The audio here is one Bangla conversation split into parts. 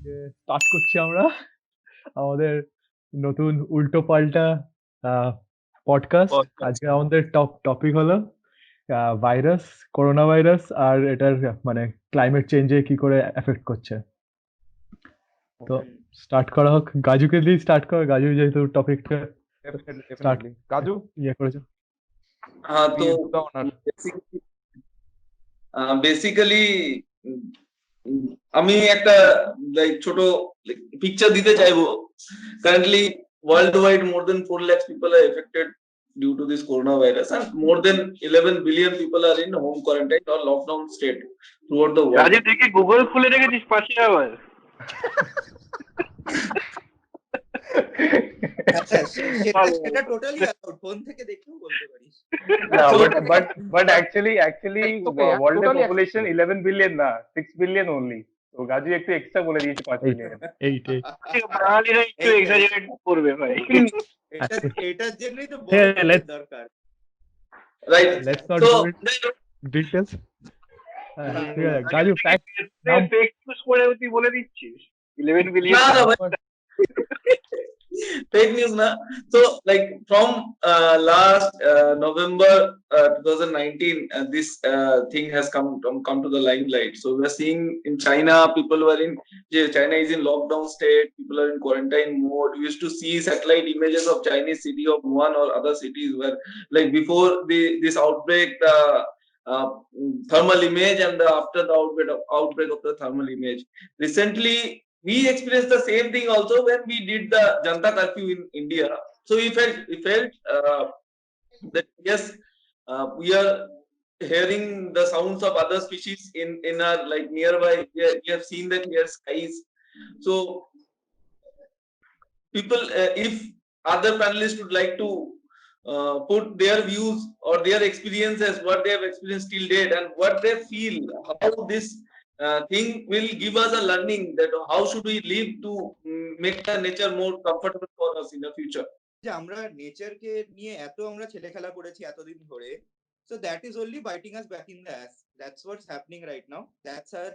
স্টার্ট করছি আমরা আমাদের নতুন উল্টো পাল্টা পডকাস্ট। আজকে আমাদের টপিক হলো ভাইরাস, করোনা ভাইরাস আর এটার মানে ক্লাইমেট চেঞ্জে কি করে এফেক্ট করছে। তো স্টার্ট করা হোক, গাজুকে দিয়ে স্টার্ট করো। গাজু যেহেতু টপিকটা স্টার্ট কাজু করেছে। हाँ तो বেসিক্যালি আমি একটা লাইক ছোট পিকচার দিতে চাইবো। Currently world wide more then 4 lakhs people are affected due to this coronavirus and more than 11 billion people are in home quarantine or lockdown state throughout the world. Rajiv দেখি গুগল খুলে রেখেছিস পাশে আবার। সেটা টোটালি আউট, ফোন থেকে দেখেও বলতে পারিস। but actually world population 11 billion না 6 billion only. তো গাজু একটু এক্সট্রা বলে দিয়েছে 5 billion। বাঙালিরা একটু এক্সাজারেট করবে ভাই। এটার জন্যই তো দরকার। Right. Let's not So, do it details. গাজু ফ্যাক্ট করে তুই বলে দিচ্ছিস 11 বিলিয়ন। না ভাই, fake news na. So like from last November 2019 this thing has come to the limelight. So we are seeing in China, people were in China is in lockdown state, people are in quarantine mode. We used to see satellite images of Chinese city of Wuhan or other cities where like before this outbreak the thermal image and after the outbreak of the thermal image. Recently we experienced the same thing also when we did the Janata Curfew in India. So we felt that yes, we are hearing the sounds of other species in our like nearby. We have seen the clear skies. So people, if other panelists would like to put their views or their experiences, what they have experienced till date, and what they feel, how this thing will give us a learning that how should we live to make the nature more comfortable for us in the future. যে আমরা নেচারকে নিয়ে এত আমরা ছেলে খেলা করেছি এতদিন ধরে, so that is only biting us back in the ass. That's what's happening right now. That's our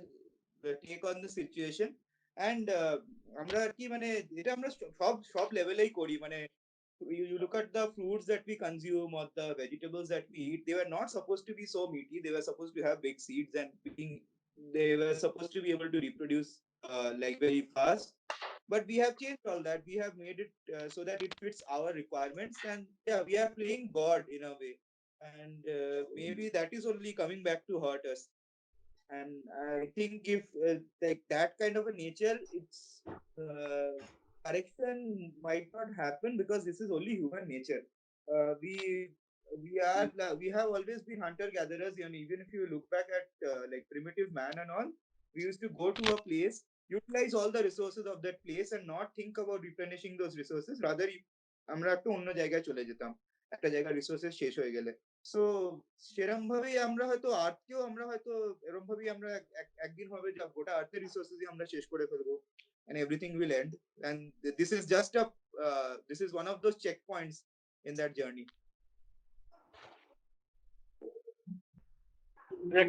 take on the situation. And আমরা আর কি মানে এটা আমরা সব লেভেলেই করি। মানে you look at the fruits that we consume or the vegetables that we eat, they were not supposed to be so meaty. They were supposed to have big seeds and they were supposed to be able to reproduce like very fast. But we have changed all that. We have made it so that it fits our requirements, and yeah, we are playing God in a way, and maybe that is only coming back to hurt us. And I think if like that kind of a nature, it's correction might not happen because this is only human nature. We have always been hunter gatherers, and even if you look back at like primitive man and all, we used to go to a place, utilize all the resources of that place and not think about replenishing those resources. Rather আমরা একটু অন্য জায়গায় চলে যেতাম একটা জায়গায় রিসোর্সেস শেষ হয়ে গেলে। সো সেরকম ভাবেই আমরা হয়তো আর্থকেও আমরা হয়তো এরকম ভাবেই আমরা একদিন হবে যে গোটা আর্থের রিসোর্সেসই আমরা শেষ করে ফেলবো, and everything will end. And this is just this is one of those checkpoints in that journey.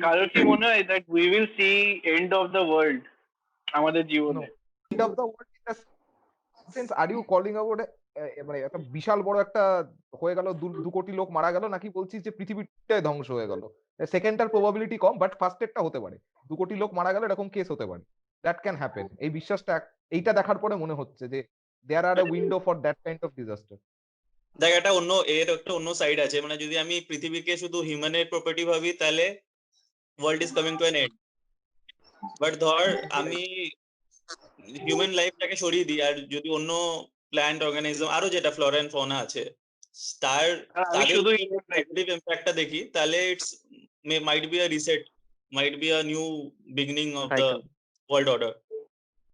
কারোর কি মনে হয় that we will see end of the world আমাদের জীবনে? End of the world in the sense, are you calling about মানে একটা বিশাল বড় একটা হয়ে গেল 2 কোটি লোক মারা গেল, নাকি বলছিস যে পৃথিবীটাই ধ্বংস হয়ে গেল? সেকেন্ডটার প্রবাবিলিটি কম, বাট ফার্স্টেরটা হতে পারে। 2 কোটি লোক মারা গেল এরকম কেস হতে পারে। That can happen. এই বিশ্বাসটা এইটা দেখার পরে মনে হচ্ছে যে there are a window for that kind of disaster. দেখ একটা অন্য সাইড আছে, মানে যদি আমি পৃথিবীকে শুধু হিউম্যানের প্রপার্টি ভাবি তাহলে world is coming to an end. But ধর আমি হিউম্যান লাইফটাকে সরিয়ে দিই, আর যদি অন্য প্ল্যান্ট অর্গানিজম আরো যেটা ফ্লোরা এন্ড ফৌনা আছে তাদের শুধু নেগেটিভ ইমপ্যাক্টটা দেখি, তাহলে it's might be a reset, might be a new beginning of the world order,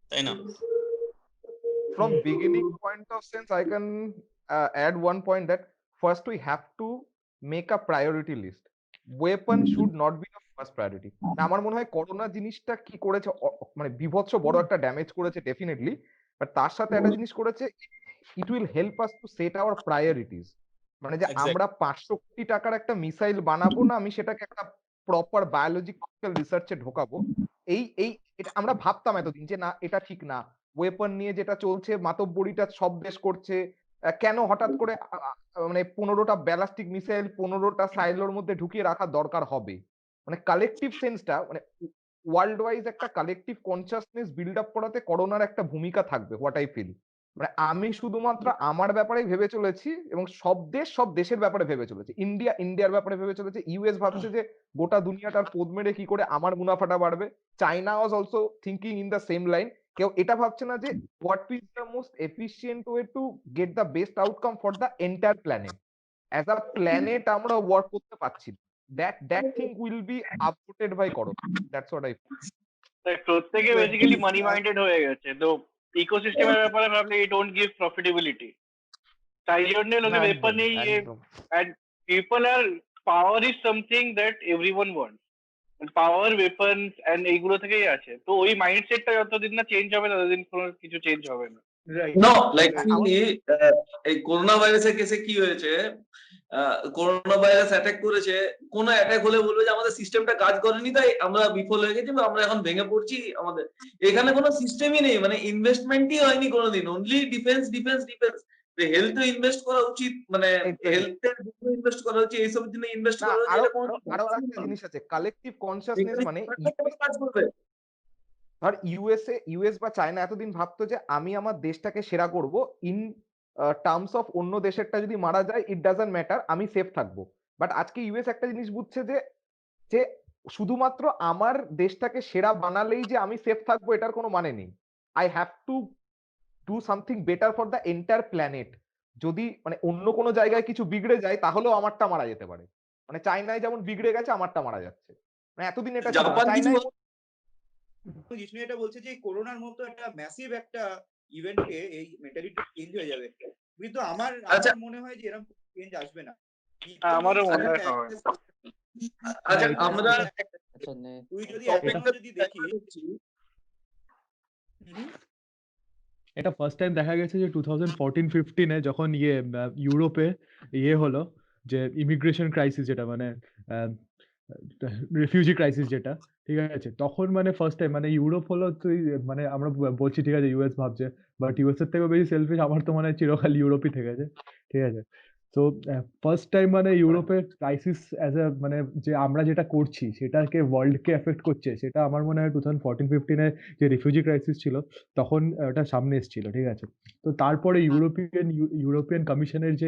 তাই না? From beginning point of sense, I can add one point that first we have to make a priority list. Weapon should not be the first priority. আমার মনে হয় করোনা জিনিসটা কি করেছে, মানে বিভৎস বড় একটা ড্যামেজ করেছে ডেফিনেটলি, বাট তার সাথে একটা জিনিস করেছে, it will help us to set our priorities. মানে যে আমরা 500 কোটি টাকার একটা মিসাইল বানাবো না, আমি সেটাকে একটা প্রপার বায়োলজিক্যাল রিসার্চে ঢোকাবো, এই এটা আমরা ভাবতাম এতদিন যে না এটা ঠিক না, ওয়েপন নিয়ে যেটা চলছে মাতব্বরিটা সব দেশ করছে, কেন হঠাৎ করে মানে 15টা ব্যালিস্টিক মিসাইল 15টা সাইলোর মধ্যে ঢুকিয়ে রাখার দরকার হবে, মানে কালেকটিভ সেন্সটা মানে ওয়ার্ল্ড ওয়াইজ একটা কালেকটিভ কনসিয়াসনেস বিল্ড আপ করাতে করোনার একটা ভূমিকা থাকবে, হোয়াট আই ফিল। মানে আমি শুধুমাত্র আমার ব্যাপারেই ভেবে চলেছি এবং সব দেশের ব্যাপারে ভেবে চলেছে, ইন্ডিয়ার ব্যাপারে ভেবে চলেছে, ইউএস ভাবছে যে গোটা দুনিয়াটার পোদ মেরে কি করে আমার মুনাফাটা বাড়বে, China was also thinking in the same line. কেউ এটা ভাবছে না যে what is the most efficient way to get the best outcome for the entire planet. As a planet আমরা ওয়ার্ক করতে পারছি না। that thing will be uprooted by corona. That's what I feel. প্রত্যেকে বেসিক্যালি মানি মাইন্ডেড হয়ে গেছে, তো ইকোসিস্টেমের ব্যাপারে ভাবলে ইট ডোন্ট গিভ প্রফিটেবিলিটি, তাই জন্য লোকে ওয়েপন নেই। And people are power is something that everyone wants, power weapons and এইগুলো থেকেই আছে। তো ওই মাইন্ডসেটটা যতদিন না চেঞ্জ হবে ততদিন কোনো কিছু চেঞ্জ হবে না। নো লাইক এই করোনা ভাইরাসের কেসে কি হয়েছে, করোনা ভাইরাস অ্যাটাক করেছে, কোন অ্যাটাক হলে বলবে যে আমাদের সিস্টেমটা কাজ করেনি তাই আমরা বিফল হয়ে গেছি, আমরা এখন ভেঙে পড়ছি, আমাদের এখানে কোনো সিস্টেমই নেই, মানে ইনভেস্টমেন্টই হয়নি কোনোদিন, অনলি ডিফেন্স ডিফেন্স ডিফেন্স। হেলথে ইনভেস্ট করা উচিত, মানে হেলথে ইনভেস্ট করা উচিত, এইসবের জন্য ইনভেস্ট করা উচিত। আরো একটা জিনিস আছে, কালেকটিভ কনসিয়াসনেস, মানে কাজ করবে। আর ইউএস বা চায়না এতদিন ভাবতো যে আমি আমার দেশটাকে সেরা করব, ইন টার্মস অফ অন্য দেশেরটা যদি মারা যায় ইট ডাজন্ট ম্যাটার, আমি সেফ থাকবো। বাট আজকে ইউএস একটা জিনিস বুঝছে যে যে শুধুমাত্র আমার দেশটাকে সেরা বানালেই যে আমি সেফ থাকবো এটার কোনো মানে নেই, I have to do something better for the entire planet. যদি মানে অন্য কোনো জায়গায় কিছু বিগড়ে যায় তাহলেও আমারটা মারা যেতে পারে, মানে চায়নায় যেমন বিগড়ে গেছে আমারটা মারা যাচ্ছে, মানে এতদিন এটা ছিল না। চায়নায় জিষ্ণু এটা বলছে যে করোনার মতো একটা ম্যাসিভ একটা ইভেন্টে এই মেন্টালিটি চেঞ্জ হয়ে যাবে, কিন্তু আমার মনে হয় যে এরকম চেঞ্জ আসবে না। আমারও মনে হয়। আচ্ছা আমরা তুই যদি এখনো যদি দেখিস, এটা ফার্স্ট টাইম দেখা গেছে যে 2014-15 যখন ইউরোপে হলো যে ইমিগ্রেশন ক্রাইসিস, যেটা মানে রিফিউজি ক্রাইসিস যেটা, ঠিক আছে, তখন মানে ফার্স্ট টাইম মানে ইউরোপ হলো, তুই মানে আমরা বলছি ঠিক আছে ইউএস ভাবছে, বাট ইউএস এর থেকেও বেশি সেলফিশ আমার তো মনে হয় চিরকাল ইউরোপই থেকে গেছে, ঠিক আছে। তো ফার্স্ট টাইম মানে ইউরোপের ক্রাইসিস অ্যাজ এ মানে যে আমরা যেটা করছি সেটাকে ওয়ার্ল্ডকে এফেক্ট করছে, সেটা আমার মনে হয় 2014-15 যে রিফিউজি ক্রাইসিস ছিল তখন ওটা সামনে এসেছিল, ঠিক আছে। তো তারপরে ইউরোপিয়ান কমিশনের যে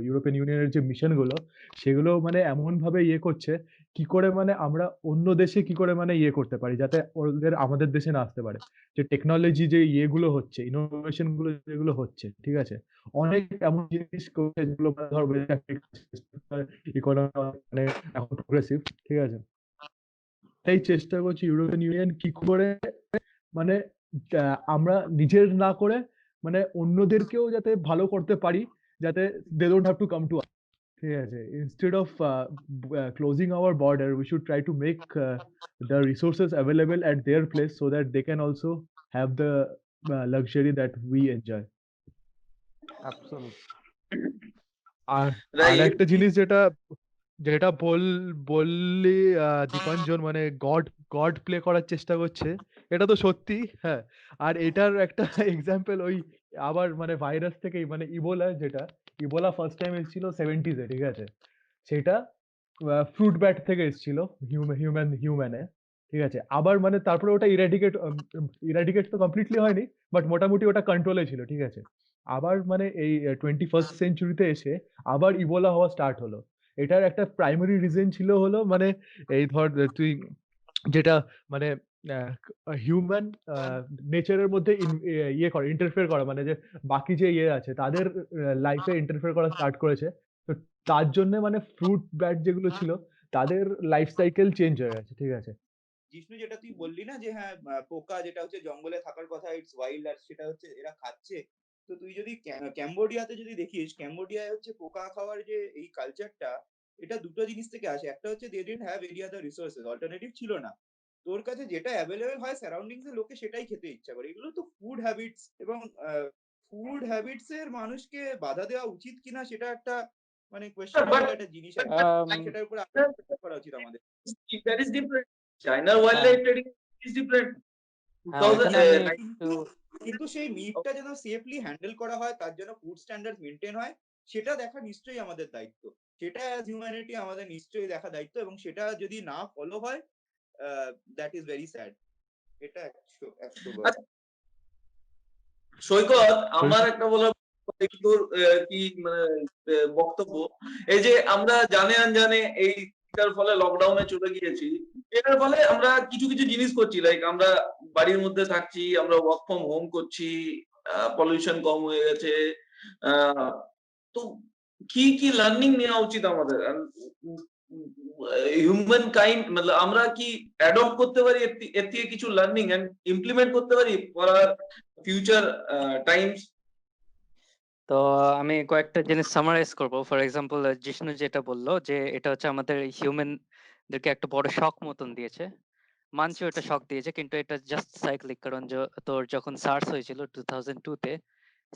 ইউরোপিয়ান ইউনিয়নের যে মিশনগুলো, সেগুলো মানে এমন ভাবে করছে কি করে মানে আমরা অন্য দেশে কি করে মানে করতে পারি যাতে ওদের আমাদের দেশে না আসতে পারে, যে টেকনোলজি যে গুলো হচ্ছে, ইনোভেশন গুলো যেগুলো হচ্ছে, ঠিক আছে, অনেক এমন জিনিস করছে যেগুলো মানে ধর ইকোনমি মানে এখন প্রোগ্রেসিভ, ঠিক আছে। এই চেষ্টা করছি ইউরোপিয়ান ইউনিয়ন কি করে মানে আমরা নিজের না করে মানে অন্যদেরকেও যাতে ভালো করতে পারি, যাতে they don't have to come to us, ঠিক আছে। Instead of closing our border we should try to make the resources available at their place so that they can also have the luxury that we enjoy. আর একটা জিনিস যেটা যেটা বললি দীপাঞ্জন, মানে গড প্লে করার চেষ্টা করছে, এটা তো সত্যি, হ্যাঁ। আর এটার একটা এক্সাম্পল ওই আবার মানে ভাইরাস থেকেই, মানে ইবোলা ফার্স্ট টাইম এসেছিল 70s এ, ঠিক আছে, সেটা ফ্রুট ব্যাট থেকে এসেছিল হিউম্যানে, ঠিক আছে। আবার মানে তারপরে ওটা ইরাডিকেট তো কমপ্লিটলি হয়নি, বাট মোটামুটি ওটা কন্ট্রোলে ছিল, ঠিক আছে। আবার মানে এই 21st সেঞ্চুরিতে এসে আবার ইবোলা হওয়া স্টার্ট হলো। এটার একটা প্রাইমারি রিজন ছিল হলো মানে এই ধর তুই যেটা মানে হিউম্যান নেচারের মধ্যে ইন্টারফেয়ার করা, মানে যে বাকি যে আছে তাদের লাইফে ইন্টারফেয়ার করা স্টার্ট করেছে, তো তার জন্য মানে ফ্রুট ব্যাট যেগুলো ছিল তাদের লাইফ সাইকেল চেঞ্জ হয়ে গেছে, ঠিক আছে। জিষ্ণু যেটা তুই বললি না যে হ্যাঁ পোকা যেটা হচ্ছে জঙ্গলে থাকার কথা, ইটস ওয়াইল্ড, আর সেটা হচ্ছে এরা খাচ্ছে, তো তুই যদি ক্যাম্বোডিয়াতে যদি দেখিস, ক্যাম্বোডিয়ায় হচ্ছে পোকা খাওয়ার যে এই কালচারটা, এটা দুটো জিনিস থেকে আসে। একটা হচ্ছে they didn't have any other resources, alternative ছিল না, তোর কাছে যেটা অ্যাভেলেবল হয় সারাউন্ডিংস এর লোকে সেটাই খেতে ইচ্ছা করে। এগুলো তো ফুড হ্যাবিটস, এবং ফুড হ্যাবিটস এর মানুষকে বাধা দেওয়া উচিত কিনা সেটা একটা মানে কোয়েশ্চেন একটা জিনিস আছে, সেটার উপর করা উচিত আমাদের। That is different. China wildlife trading is different. হ্যাঁ, ওখানে আমি একটু কিন্তু সেই মিটটা যেন সেফলি হ্যান্ডেল করা হয়, তার জন্য ফুড স্ট্যান্ডার্ড মেনটেন হয়, সেটা দেখা নিশ্চয়ই আমাদের দায়িত্ব। সেটা অ্যাজ হিউম্যানিটি আমাদের নিশ্চয়ই দেখা দায়িত্ব, এবং সেটা যদি না ফলো হয়, দ্যাট ইজ ভেরি স্যাড। এটা আচ্ছা, সৈকত, আমার একটা বলার একটু কি মানে বক্তব্য, এই যে আমরা জানে আনজানে এইটার ফলে লকডাউনে চলে গিয়েছি, এটার ফলে আমরা কিছু কিছু জিনিস করছি, লাইক আমরা বাড়ির মধ্যে থাকছি, আমরা ওয়ার্ক ফ্রম হোম করছি, পলিউশন কম হয়ে গেছে, তো কি কি লার্নিং নেওয়া উচিত আমাদের হিউম্যান কাইন্ড, মানে আমরা কি অ্যাডপ্ট করতে পারি এর থেকে কিছু লার্নিং এন্ড ইমপ্লিমেন্ট করতে পারি ফর ফিউচার টাইমস? তো আমি কয়েকটা জিনিস সামারাইজ করব। ফর এক্সাম্পল, জিষ্ণু যেটা বললো যে এটা হচ্ছে আমাদের হিউম্যানদেরকে একটা বড় শক মতন দিয়েছে, মানছি ওটা শক দিয়েছে, কিন্তু এটা জাস্ট সাইক্লিক। কারণ তোর যখন সার্স হয়েছিল 2002-তে,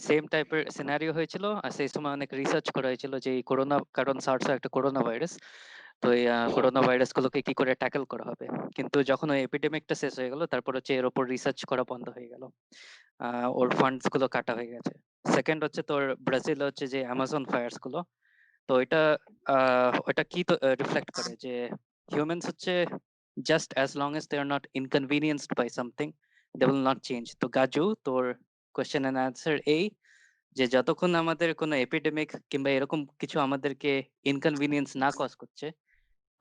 সেম টাইপের সিনারিও হয়েছিল, আর সেই সময় অনেক রিসার্চ করা হয়েছিল যে এই করোনা, কারণ সার্স একটা করোনা ভাইরাস, তো এই করোনা ভাইরাস গুলোকে কি করে ট্যাকেল করা হবে। কিন্তু যখন ওই এপিডেমিকটা শেষ হয়ে গেল, তারপর হচ্ছে এর উপর রিসার্চ করা বন্ধ হয়ে গেল, ওর ফান্ডস গুলো কাটা হয়ে গেছে। সেকেন্ড হচ্ছে তোর ব্রাজিল হচ্ছে যে অ্যামাজন ফায়ার্স গুলো, তো ওটা কি রিফ্লেক্ট করে যে হিউম্যানস হচ্ছে just as long as they are not inconvenienced by something, they will not change. তো গাজু, তোর কোয়েশ্চেন এন্ড অ্যান্সার এই যে যতক্ষণ আমাদের কোনো এপিডেমিক কিংবা এরকম কিছু আমাদেরকে ইনকনভিনিয়েন্স না কজ করছে,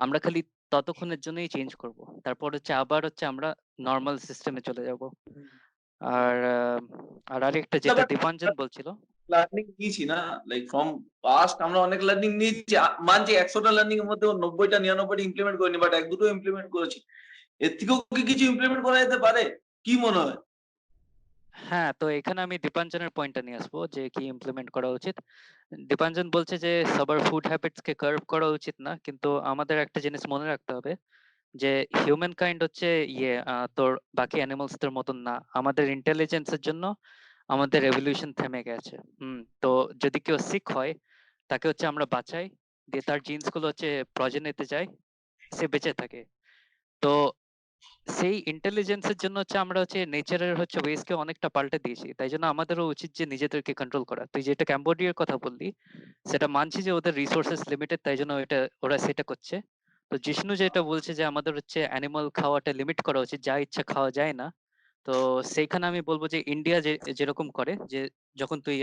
আমরা খালি ততক্ষণের জন্যই চেঞ্জ করব। তারপর হচ্ছে আবার হচ্ছে আমরা নর্মাল সিস্টেমে চলে যাব। আর আরেকটা যেটা দীপাঞ্জন বলছিল, লার্নিং নিয়েছি না, লাইক ফ্রম পাস্ট আমরা অনেক লার্নিং নিয়েছি, মানছি 100টা লার্নিং এর মধ্যে 90টা 99টা ইমপ্লিমেন্ট করিনি, বাট এক দুটো ইমপ্লিমেন্ট করেছি। এর থেকেও কি কিছু ইমপ্লিমেন্ট করা যেতে পারে, কি মনে হয়? হ্যাঁ, তো এখানে আমি দীপাঞ্জনের পয়েন্টটা নিয়ে আসবো যে কি ইমপ্লিমেন্ট করা উচিত। দীপাঞ্জন বলছে যে সবার ফুড হ্যাবিটস কে কার্ভ করা উচিত না, কিন্তু আমাদের একটা জিনিস মনে রাখতে হবে যে হিউম্যান কাইন্ড হচ্ছে তোর বাকি অ্যানিমালস দের মতন না। আমাদের ইন্টেলিজেন্সের জন্য আমাদের এভলিউশন থেমে গেছে। তো যদি কেউ সিক হয়, তাকে হচ্ছে আমরা বাঁচাই, দিয়ে তার জিন্স গুলো হচ্ছে প্রজেনেতে যায়, সে বেঁচে থাকে। তো সেই ইন্টেলিজেন্সের জন্য হচ্ছে আমরা হচ্ছে নেচারের হচ্ছে ওয়েজ কে অনেকটা পাল্টে দিয়েছি, তাই জন্য আমাদেরও উচিত যে নিজেদেরকে কন্ট্রোল করা। তুই যেটা ক্যাম্বোডিয়ার কথা বললি, সেটা মানছি যে ওদের রিসোর্সেস লিমিটেড, তাই জন্য ওরা সেটা করছে। তো জিষ্ণু যেটা বলছে যে আমাদের হচ্ছে অ্যানিমাল খাওয়াটা লিমিট করা উচিত, যা ইচ্ছা খাওয়া যায় না। তো সেইখানে আমি বলবো যে ইন্ডিয়া যেরকম করে, যে যখন তুই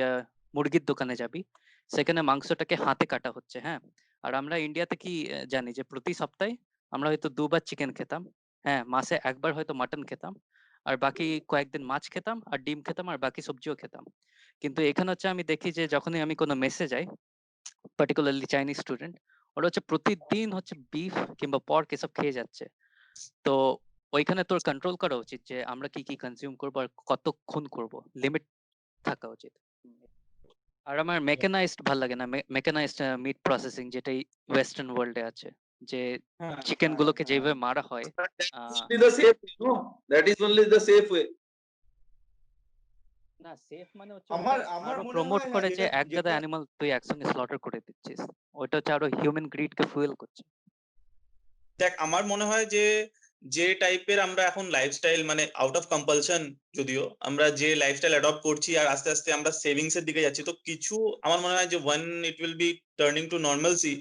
মুরগির দোকানে যাবি, সেখানে মাংসটাকে হাতে কাটা হচ্ছে। হ্যাঁ, আর আমরা ইন্ডিয়াতে কি জানি যে প্রতি সপ্তাহে আমরা হয়তো 2বার চিকেন খেতাম, হ্যাঁ, মাসে 1বার হয়তো মাটন খেতাম, আর বাকি কয়েকদিন মাছ খেতাম আর ডিম খেতাম আর বাকি সবজিও খেতাম। কিন্তু এখানে হচ্ছে আমি দেখি যে যখনই আমি কোনো মেসে যাই, পার্টিকুলারলি চাইনিজ স্টুডেন্ট, ওরা হচ্ছে প্রতিদিন হচ্ছে বিফ কিংবা পর্ক এসব খেয়ে যাচ্ছে। তো ওইখানে তোর কন্ট্রোল করা উচিত যে আমরা কি কি কনজিউম করবো আর কতক্ষণ করব, লিমিট থাকা উচিত। আর আমার মেকানাইজড ভাল লাগে না, মেকানাইজড মিট প্রসেসিং যেটা ওয়েস্টার্ন ওয়ার্ল্ডে আছে, যে চিকেন গুলোকে যেভাবে মারা হয়। That is only the safe way. না, সেফ মানে হচ্ছে আমার আরো মনে প্রমোট হয় করে যে যেটা এক গাদা অ্যানিমাল তুই একসঙ্গে স্লটার করে দিচ্ছিস, ওটা হচ্ছে আরো হিউম্যান গ্রিড কে ফুয়েল করছে। দেখ, আমার মনে হয় যে টাইপের আমরা এখন লাইফস্টাইল, মানে আউট অফ কম্পালশন, যদিও আমরা যে লাইফস্টাইল অ্যাডপ্ট করছি আর আস্তে আস্তে আমরা সেভিংস এর দিকে যাচ্ছি, তো কিছু আমার মনে হয় যে when it will be turning to normalcy,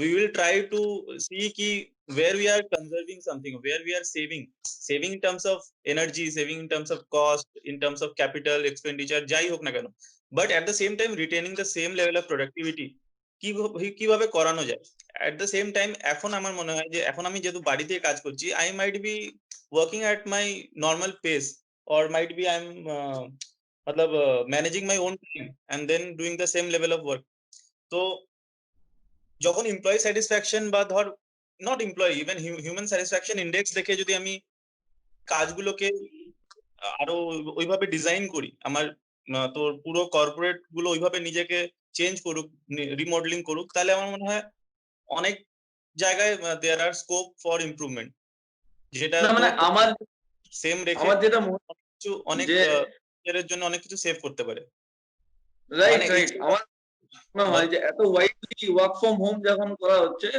we will try to see ki where we are conserving something, where we are saving in terms of energy, saving in terms of cost, in terms of capital expenditure, jai hok na keno, but at the same time retaining the same level of productivity কিভাবে করানো যায়। at the same time এখন আমার মনে হয় যে এখন আমি যেহেতু বাড়ি থেকে কাজ করছি, I might be working at my normal pace, or might be I'm matlab managing my own time and then doing the same level of work. তো যখন এমপ্লয়ি স্যাটিসফ্যাকশন বা ধর not employee, even human satisfaction index দেখে যদি আমি কাজগুলোকে আরো ওইভাবে ডিজাইন করি, আমার তোর পুরো কর্পোরেট গুলো ওইভাবে নিজেকে চেঞ্জ করুক, রিমডেলিং করুক, তাহলে আমার মনে হয় অনেক জায়গায় দেয়ার আর স্কোপ ফর ইমপ্রুভমেন্ট, যেটা মানে আমার সেম রেখে যেটা কিছু অনেক এর জন্য অনেক কিছু সেভ করতে পারে। রাইট আমার না হয় যে এত ওয়াইডলি ওয়ার্ক ফ্রম হোম যখন করা হচ্ছে,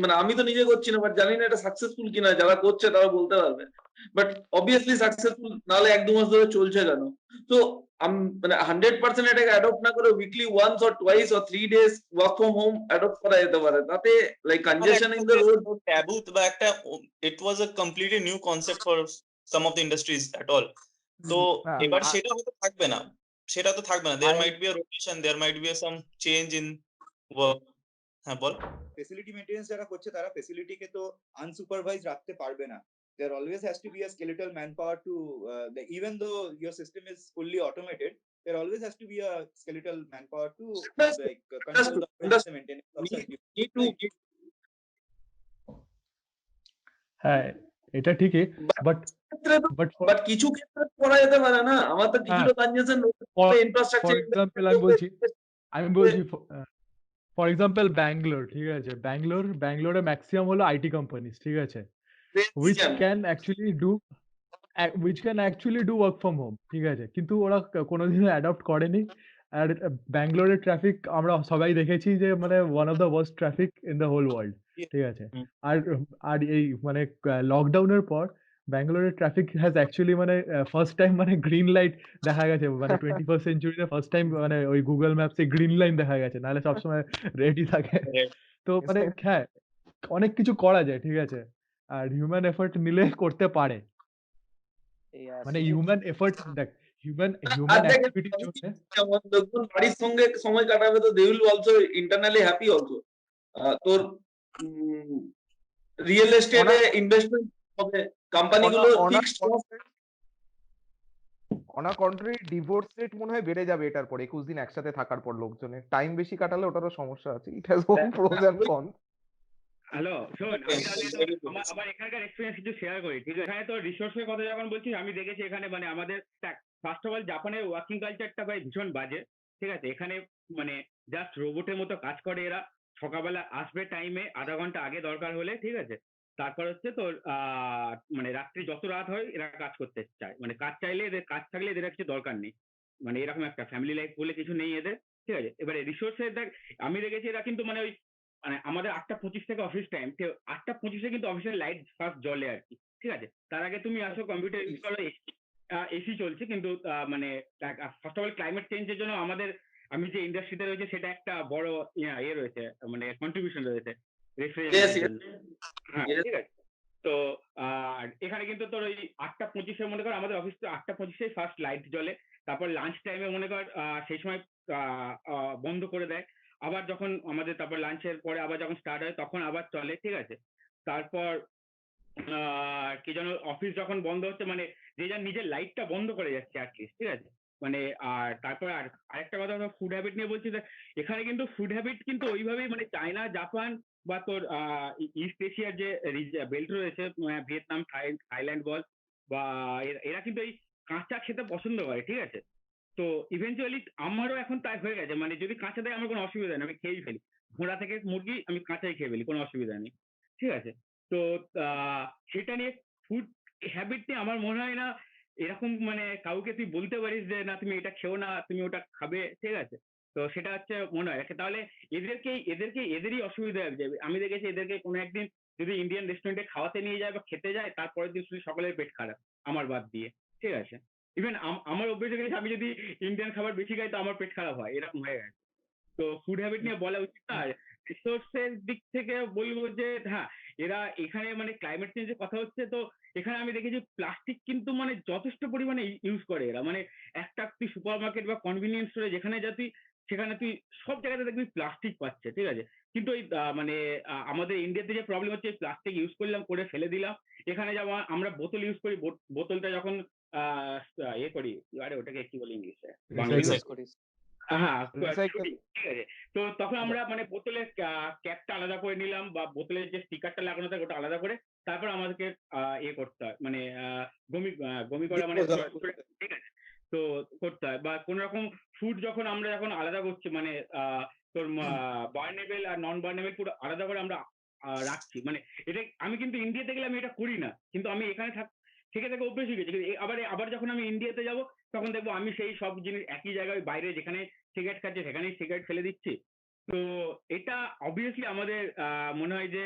মানে আমি তো নিজে করছি না, বাট জানি না এটা সাকসেসফুল কিনা, যারা করছে তারা বলতে পারবে। বাট অবভিয়াসলি সাকসেসফুল, নাহলে 1-2 মাস ধরে চলছে কেন? তো মানে 100% এটাকে অ্যাডপ্ট না করে weekly once or twice or 3 days work from home adopt করা যেতে পারে, তাতে like congestion in the road taboo বা একটা, it was a completely new concept for some of the industries at all. তো এবার সেটা হয়তো থাকবে না, there might be a rotation, there might be some change in work. হ্যাঁ বল। ফেসিলিটি মেইনটেনেন্স যারা করছে তারা ফেসিলিটিকে তো আনসুপারভাইজ রাখতে পারবে না। There always has to be a skeletal manpower to even though your system is fully automated, there always has to be a skeletal manpower to like control the maintenance of such devices. হ্যাঁ এটা ঠিকই, বাট বাট কিছু ক্ষেত্রে করা যেতে পারে না। আমার তো কিছুটা কনজেশন ইনফ্রাস্ট্রাকচার ফর এক্সাম্পল আমি বলছি ফর এক্সাম্পল ব্যাঙ্গালোর, ঠিক আছে, ব্যাঙ্গালোরে ম্যাক্সিমাম হলো আইটি কোম্পানিজ, ঠিক আছে, which can actually do work from home, ঠিক আছে, কিন্তু ওরা কোনোদিনও অ্যাডপ্ট করেনি। আর ব্যাঙ্গালোরের ট্রাফিক আমরা সবাই দেখেছি যে মানে one of the worst traffic in the whole world, ঠিক আছে। আর এই মানে লকডাউনের পর ব্যাঙ্গালোরের ট্রাফিক হ্যাজ অ্যাকচুয়ালি মানে ফার্স্ট টাইম মানে গ্রিন লাইট দেখা গেছে, মানে 21st সেঞ্চুরিতে ফার্স্ট টাইম মানে ওই গুগল ম্যাপসে গ্রিন লাইন দেখা গেছে, নাহলে সবসময় রেডি থাকে। তো মানে হ্যাঁ অনেক কিছু করা যায়, ঠিক আছে, আর হিউম্যান এফর্ট নিলে করতে পারে, মানে হিউম্যান এফর্ট দেখ হিউম্যান অ্যাক্টিভিটির জন্য যখন বাড়ির সঙ্গে সময় কাটাবে তো they will also internally happy also. তোর রিয়েল এস্টেটে ইনভেস্টমেন্ট হবে, কোম্পানিগুলো fixed cost. On a contrary divorce rate মনে হয় বেড়ে যাবে এটার পর 21 দিন একসাথে থাকার পর। লোকজনের টাইম বেশি কাটালে ওটারও সমস্যা আছে। It has own pros and cons. Hello শোন, আমার এখানকার এক্সপিরিয়েন্স কিছু শেয়ার করি, ঠিক আছে। এখানে তো রিসোর্সের কথা যখন বলছি, আমি দেখেছি এখানে মানে আমাদের ফার্স্ট অফ অল জাপানের ওয়ার্কিং কালচারটা ভাই ভীষণ বাজে, ঠিক আছে। এখানে মানে জাস্ট রোবটের মতো কাজ করে এরা। সকালবেলা আসবে টাইমে, আধা ঘন্টা আগে দরকার হলে, ঠিক আছে। তারপর হচ্ছে তোর মানে রাত্রি যত রাত হয় এরা কাজ করতে চায়, মানে কাজ চাইলে এদের কাজ থাকলে এদের কিছু দরকার নেই, মানে এরকম একটা ফ্যামিলি লাইফ বলে কিছু নেই এদের, ঠিক আছে। এবারে রিসোর্সের দেখ আমি দেখেছি এরা কিন্তু মানে ওই মানে আমাদের 8টা 25 থেকে অফিস টাইম, 8টা 25-এ কিন্তু অফিসের লাইট ফার্স্ট জ্বলে আর কি, ঠিক আছে। তার আগে তুমি আসো, কম্পিউটার ইউজ করো, এসি চলছে, কিন্তু মানে ফার্স্ট অফ অল ক্লাইমেট চেঞ্জের জন্য আমাদের আমি যে ইন্ডাস্ট্রিতে রয়েছে সেটা একটা বড় ইয়ে রয়েছে, মানে কন্ট্রিবিউশন রয়েছে রেফ্রিজারেশনের জন্য। হ্যাঁ ঠিক আছে। তো এখানে কিন্তু তোর ওই 8টা 25-এ মনে কর আমাদের অফিস 8টা 25-এ ফার্স্ট লাইট জ্বলে, তারপর লাঞ্চ টাইমে মনে কর সেই সময় বন্ধ করে দেয়, আবার যখন আমাদের তারপর লাঞ্চের পরে আবার যখন স্টার্ট হয় তখন আবার চলে, ঠিক আছে। তারপর কি যেন অফিস যখন বন্ধ হচ্ছে মানে যে যার নিজের লাইটটা বন্ধ করে যাচ্ছে অ্যাটলিস্ট, ঠিক আছে। মানে আর তারপর আরেকটা কথা ফুড হ্যাবিট নিয়ে বলছি, এখানে কিন্তু ফুড হ্যাবিট কিন্তু ওইভাবেই মানে চায়না, জাপান বা তোর ইস্ট এশিয়ার যে বেল্ট রয়েছে, ভিয়েতনাম, থাইল্যান্ড বল বা এরা কিন্তু এই কাঁচা খেতে পছন্দ করে, ঠিক আছে। তো ইভেন্চুয়ালি আমারও এখন তাই হয়ে গেছে, মানে যদি কাঁচা দেয় আমার কোনো অসুবিধা নেই, আমি খেয়েই ফেলি। ঘোড়া থেকে মুরগি আমি কাঁচাই খেয়ে ফেলি, কোনো অসুবিধা নেই, ঠিক আছে। তো সেটা নিয়ে ফুড হ্যাবিট নিয়ে আমার মনে হয় না এরকম মানে কাউকে তুই বলতে পারিস যে না তুমি এটা খেও না, তুমি ওটা খাবে, ঠিক আছে। তো সেটা হচ্ছে মনে হয় তাহলে এদেরই অসুবিধা হয়ে যাবে। আমি দেখেছি এদেরকে কোনো একদিন যদি ইন্ডিয়ান রেস্টুরেন্টে খাওয়াতে নিয়ে যায় বা খেতে যায়, তারপরের দিন শুধু সকলের পেট খারাপ, আমার বাদ দিয়ে, ঠিক আছে। ইভেন আমার অভ্যেস হয়ে গেছে, আমি যদি ইন্ডিয়ান খাবার বেশি খাই তো আমার পেট খারাপ হয়, এরকম হয়ে গেছে। তো ফুড হ্যাবিট নিয়ে বলা উচিত না। রিসোর্সের দিক থেকে বলবো যে হ্যাঁ এরা এখানে মানে ক্লাইমেট চেঞ্জের কথা হচ্ছে, তো এখানে আমি দেখেছি প্লাস্টিক কিন্তু মানে যথেষ্ট পরিমাণে ইউজ করে এরা। মানে একটা তুই সুপার মার্কেট বা কনভিনিয়েন্স স্টোরে যেখানে যা তুই সেখানে তুই সব জায়গাতে দেখবি প্লাস্টিক পাচ্ছে, ঠিক আছে। কিন্তু ওই মানে আমাদের ইন্ডিয়াতে যে প্রবলেম হচ্ছে প্লাস্টিক ইউজ করলাম করে ফেলে দিলাম। এখানে যেমন আমরা বোতল ইউজ করি, বোতলটা যখন ইয়ে করি, আরে ওটাকে কি বলি ইংলিশে, হ্যাঁ ঠিক আছে। তো তখন আমরা মানে বোতলের ক্যাপটা আলাদা করে নিলাম বা বোতলের যে স্টিকারটা লাগানো থাকে ওটা আলাদা করে, তারপর আমাদেরকে ইয়ে করতে হয়, মানে বমি করা মানে ঠিক আছে, তো করতে হয়। বা কোন রকম ফুড যখন আমরা যখন আলাদা করছি মানে তোর বার্নেবল আর নন বার্নেবল ফুড আলাদা করে আমরা রাখছি, মানে এটা আমি কিন্তু ইন্ডিয়াতে গেলে আমি এটা করি না, কিন্তু আমি এখানে থেকে অভ্যেস হয়ে গেছি। আবার যখন আমি ইন্ডিয়াতে যাব তখন দেখবো আমি সেই সব জিনিস একই জায়গায় বাইরে যেখানে সিগারেট খাচ্ছে সেখানেই সিগারেট ফেলে দিচ্ছি। তো এটা অবভিয়াসলি আমাদের মনে হয় যে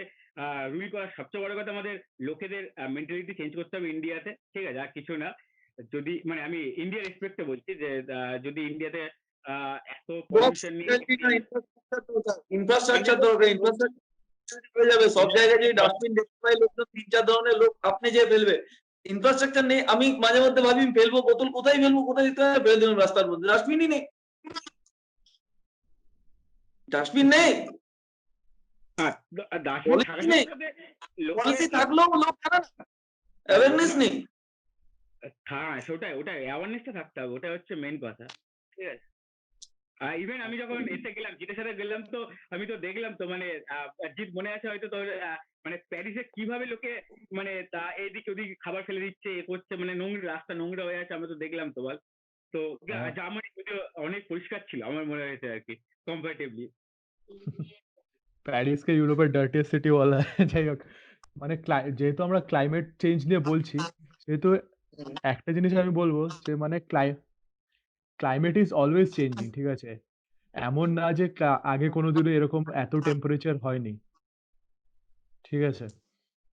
রুল করার সবচেয়ে বড় কথা আমাদের লোকেদের মেন্টালিটি চেঞ্জ করতে হবে ইন্ডিয়াতে, ঠিক আছে, আর কিছু না। যদি মানে আমি ইন্ডিয়ার রেসপেক্টে বলছি যে যদি ইন্ডিয়াতে এত পলিউশন নিয়ে ইনফ্রাস্ট্রাকচার দরকার, ইনফ্রাস্ট্রাকচার হয়ে যাবে। সব জায়গায় যদি ডাস্টবিন দেখতে পাই লোকজন 3-4 ধরনের লোক আপনি যে ফেলবে, ইনফ্রাস্ট্রাকচার নেই। আমি মাঝে মধ্যে ভাবি ফেলবো বোতল কোথায় ফেলবো, কোথায় দিতে হবে, ফেলে দিলাম রাস্তার মধ্যে, ডাস্টবিনই নেই, ডাস্টবিন নেই, পলিসি নেই, পলিসি থাকলেও লোক জানে না, অ্যাওয়ারনেস নেই। হ্যাঁ ওটাই অ্যাওয়ারনেসটা থাকতে হবে, ওটা হচ্ছে মেন কথা, ঠিক আছে। ইভেন আমি যখন এসে গেলাম, জিতের সাথে গেলাম, তো আমি তো দেখলাম তো মানে জিত মনে আছে হয়তো তোর, মানে প্যারিসে কিভাবে লোকে মানে এইদিকে ওদিকে খাবার ফেলে দিচ্ছে, এ করছে, মানে নোংরা রাস্তা নোংরা হয়ে আছে, আমরা তো দেখলাম তো বল। তো জার্মানি অনেক পরিষ্কার ছিল আমার মনে হয়েছে আর কি কম্পারেটিভলি। প্যারিসকে ইউরোপের ডার্টিয়েস্ট সিটি বলা হয়। যাই হোক, মানে যেহেতু আমরা ক্লাইমেট চেঞ্জ নিয়ে বলছি, সেহেতু একটা জিনিস আমি বলবো যে মানে ক্লাইমেট ইজ অলওয়েজ চেঞ্জিং, ঠিক আছে? এমন না যে আগে কোনোদিনও এরকম এত টেম্পারেচার হয়নি, ঠিক আছে?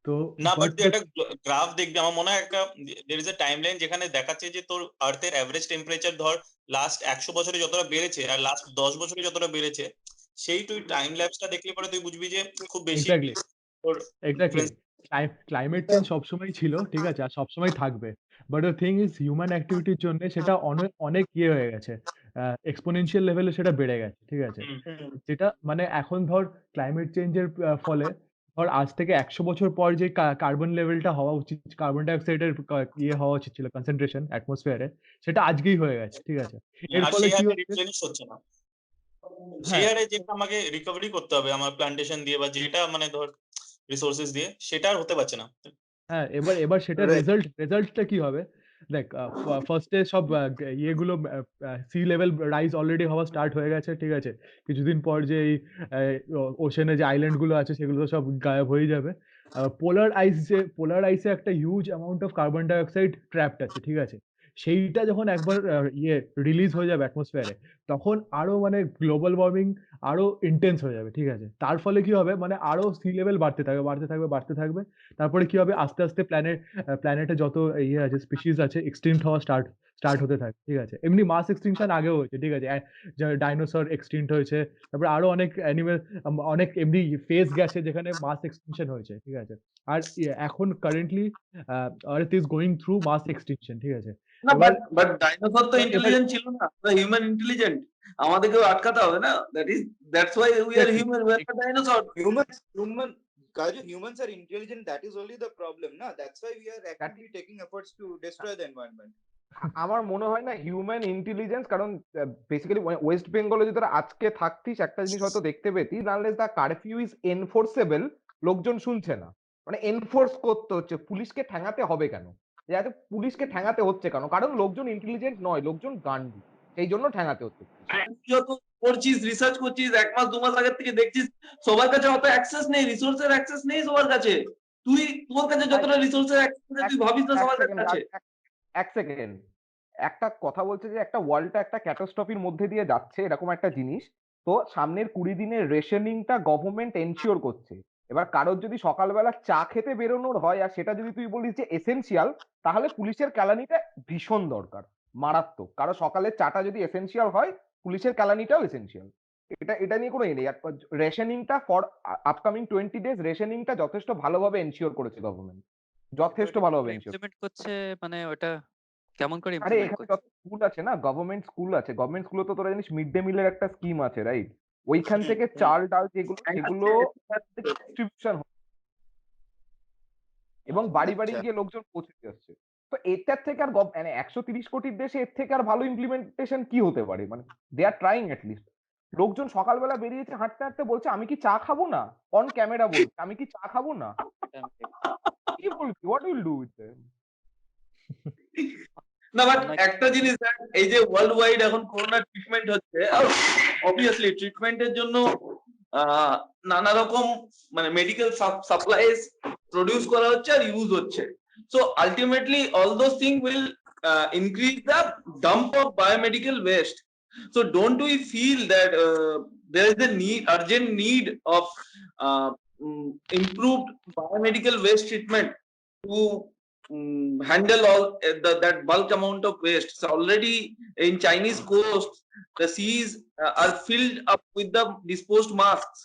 তো না, বাট তুই একটা গ্রাফ দেখবি, আমার মনে হয় একটা there is a টাইমলাইন যেখানে দেখাচ্ছে যে তোর আর্থের এভারেজ টেম্পারেচার ধর লাস্ট 100 বছরে যতটা বেড়েছে আর লাস্ট 10 বছরে যতটা বেড়েছে, সেই তুই টাইম ল্যাপসটা দেখলে পরে তুই বুঝবি যে খুব বেশি এক্স্যাক্টলি ক্লাইমেট চেঞ্জ সবসময় ছিল, ঠিক আছে, আর সবসময় থাকবে। But the thing is human অ্যাক্টিভিটির জন্য সেটা অনেক অনেক ইয়ে হয়ে গেছে, এক্সপোনেনশিয়াল লেভেলে সেটা বেড়ে গেছে, ঠিক আছে? যেটা মানে এখন ধর ক্লাইমেট চেঞ্জের ফলে ধর আজ থেকে 100 বছর পর যে কার্বন লেভেলটা হওয়া উচিত, কার্বন ডাই অক্সাইডের ইয়ে হওয়া উচিত ছিল কনসেন্ট্রেশন অ্যাটমসফিয়ারে, সেটা আজকেই হয়ে গেছে, ঠিক আছে? এর ফলে কি হচ্ছে না, সেই হারে যেটা আমাকে রিকভারি করতে হবে আমার প্ল্যান্টেশন দিয়ে বা যেটা মানে ধর রিসোর্সেস দিয়ে, সেটা আর হতে পারছে না। হ্যাঁ, এবার সেটার রেজাল্টটা কি হবে? দেখ, ফার্স্টে সব ইয়েগুলো সি লেভেল রাইজ অলরেডি হওয়া স্টার্ট হয়ে গেছে, ঠিক আছে? কিছুদিন পর যে এই ওশেনে যে আইল্যান্ড গুলো আছে সেগুলো সব গায়েব হয়ে যাবে। পোলার আইসে একটা huge amount of carbon dioxide trapped আছে, ঠিক আছে? সেইটা যখন একবার রিলিজ হয়ে যাবে অ্যাটমসফিয়ারে, তখন আরো মানে গ্লোবাল ওয়ার্মিং আরো ইন্টেন্স হয়ে যাবে, ঠিক আছে? তার ফলে কি হবে, মানে আরো সি লেভেল বাড়তে থাকবে। তারপরে কি হবে, আস্তে আস্তে প্ল্যানেটে যত ইয়ে আছে, স্পিসিস আছে, এক্সটিংক্ট হওয়া স্টার্ট হতে থাকে, ঠিক আছে? এমনি মাস এক্সটিংশন আগেও হয়েছে, ঠিক আছে? ডাইনোসর এক্সটিংক্ট হয়েছে, তারপরে আরো অনেক অ্যানিমেল, অনেক এমনি ফেজ গেছে যেখানে মাস এক্সটিংশন হয়েছে, ঠিক আছে? আর এখন currently earth is going through mass extinction, ঠিক আছে? না, বাট ডাইনোসর তো ইন্টেলিজেন্ট ছিল না, আমরা হিউম্যান ইন্টেলিজেন্ট, আমাদেরকেও আটকাতে হবে না। That's why we are human, we are not dinosaur. Humans are intelligent, that is only the problem, na? That's why we are actively taking efforts to destroy the environment. আমার মনে হয় না হিউম্যান ইন্টেলিজেন্স, কারণ বেসিক্যালি ওয়েস্ট বেঙ্গলে যদি তোরা আজকে থাকতিস একটা জিনিস হয়তো দেখতে পেতিস, unless the curfew is enforceable, লোকজন শুনছে না, মানে এনফোর্স করতে হচ্ছে, পুলিশকে ঠ্যাঙাতে হবে কেন? যাতে পুলিশকে ঠ্যাঙাতে হচ্ছে কেন? কারণ লোকজন ইন্টেলিজেন্ট নয়, লোকজন গান্ডু, সেই জন্য ঠ্যাঙাতে হচ্ছে। যত করছিস, রিসার্চ করছিস, 1 মাস 2 মাস আগের থেকে দেখছিস সবার কাছে অত অ্যাক্সেস নেই, রিসোর্সের অ্যাক্সেস নেই সবার কাছে। তোর কাছে যতটা রিসোর্সের অ্যাক্সেস আছে তুই ভাবিস না সবার কাছে। এক সেকেন্ড, একটা কথা বলছে যে একটা ওয়ার্ল্ডটা একটা ক্যাটাস্ট্রফির মধ্যে দিয়ে যাচ্ছে, এরকম একটা জিনিস। তো সামনের 20 দিনের রেশনিংটা গভর্নমেন্ট এনশিওর করছে। এবার কারোর যদি সকালবেলা চা খেতে বেরোনোর হয় আর সেটা যদি তুই বলিস যে এসেনশিয়াল, তাহলে পুলিশের ক্যালানিটা ভীষণ দরকার, মারাত্মক। কারো সকালের চাটা যদি এসেনশিয়াল হয়, পুলিশের ক্যালানিটাও এসেনশিয়াল। এটা নিয়ে কোনো নেই। রেশনিংটা ফর আপকামিং 20 ডেজ রেশনিংটা যথেষ্ট ভালোভাবে এনশিওর করেছে গভর্নমেন্ট, যথেষ্ট ভালোভাবে এনশিওর করছে। মানে ওটা কেমন করে আরে এখানে যত স্কুল আছে না, গভর্নমেন্ট স্কুল আছে, গভর্নমেন্ট স্কুলে তো তোরা জানিস মিড ডে মিলের একটা স্কিম আছে, রাইট? ওইখান থেকে চাল ডাল যেগুলো সেগুলো ডিস্ট্রিবিউশন এবং বাড়ি বাড়ি গিয়ে লোকজন পৌঁছে যাচ্ছে। তো এটার থেকে আর মানে 130 কোটির দেশে এর থেকে আর ভালো ইমপ্লিমেন্টেশন কি হতে পারে? মানে দে আর ট্রাইং অ্যাটলিস্ট। লোকজন সকালবেলা বেরিয়েছে হাঁটতে হাঁটতে, বলছে আমি কি চা খাবো না, অন ক্যামেরা বলছে আমি কি চা খাবো না। কি বলবি, what will do with them? না, বাট একটা জিনিস দেখ, এই যে ওয়ার্ল্ড ওয়াইড এখন করোনা ট্রিটমেন্ট হচ্ছে, অবভিয়াসলি ট্রিটমেন্টের জন্য নানা রকম মানে মেডিকেল সাপ্লাইজ প্রডিউস করা হচ্ছে আর ইউজ হচ্ছে। So ultimately all those thing will increase the dump of biomedical waste. So don't we feel that there is a urgent need of improved biomedical waste treatment to handle all that bulk amount of waste? So already in Chinese coast, the seas are filled up with the disposed masks.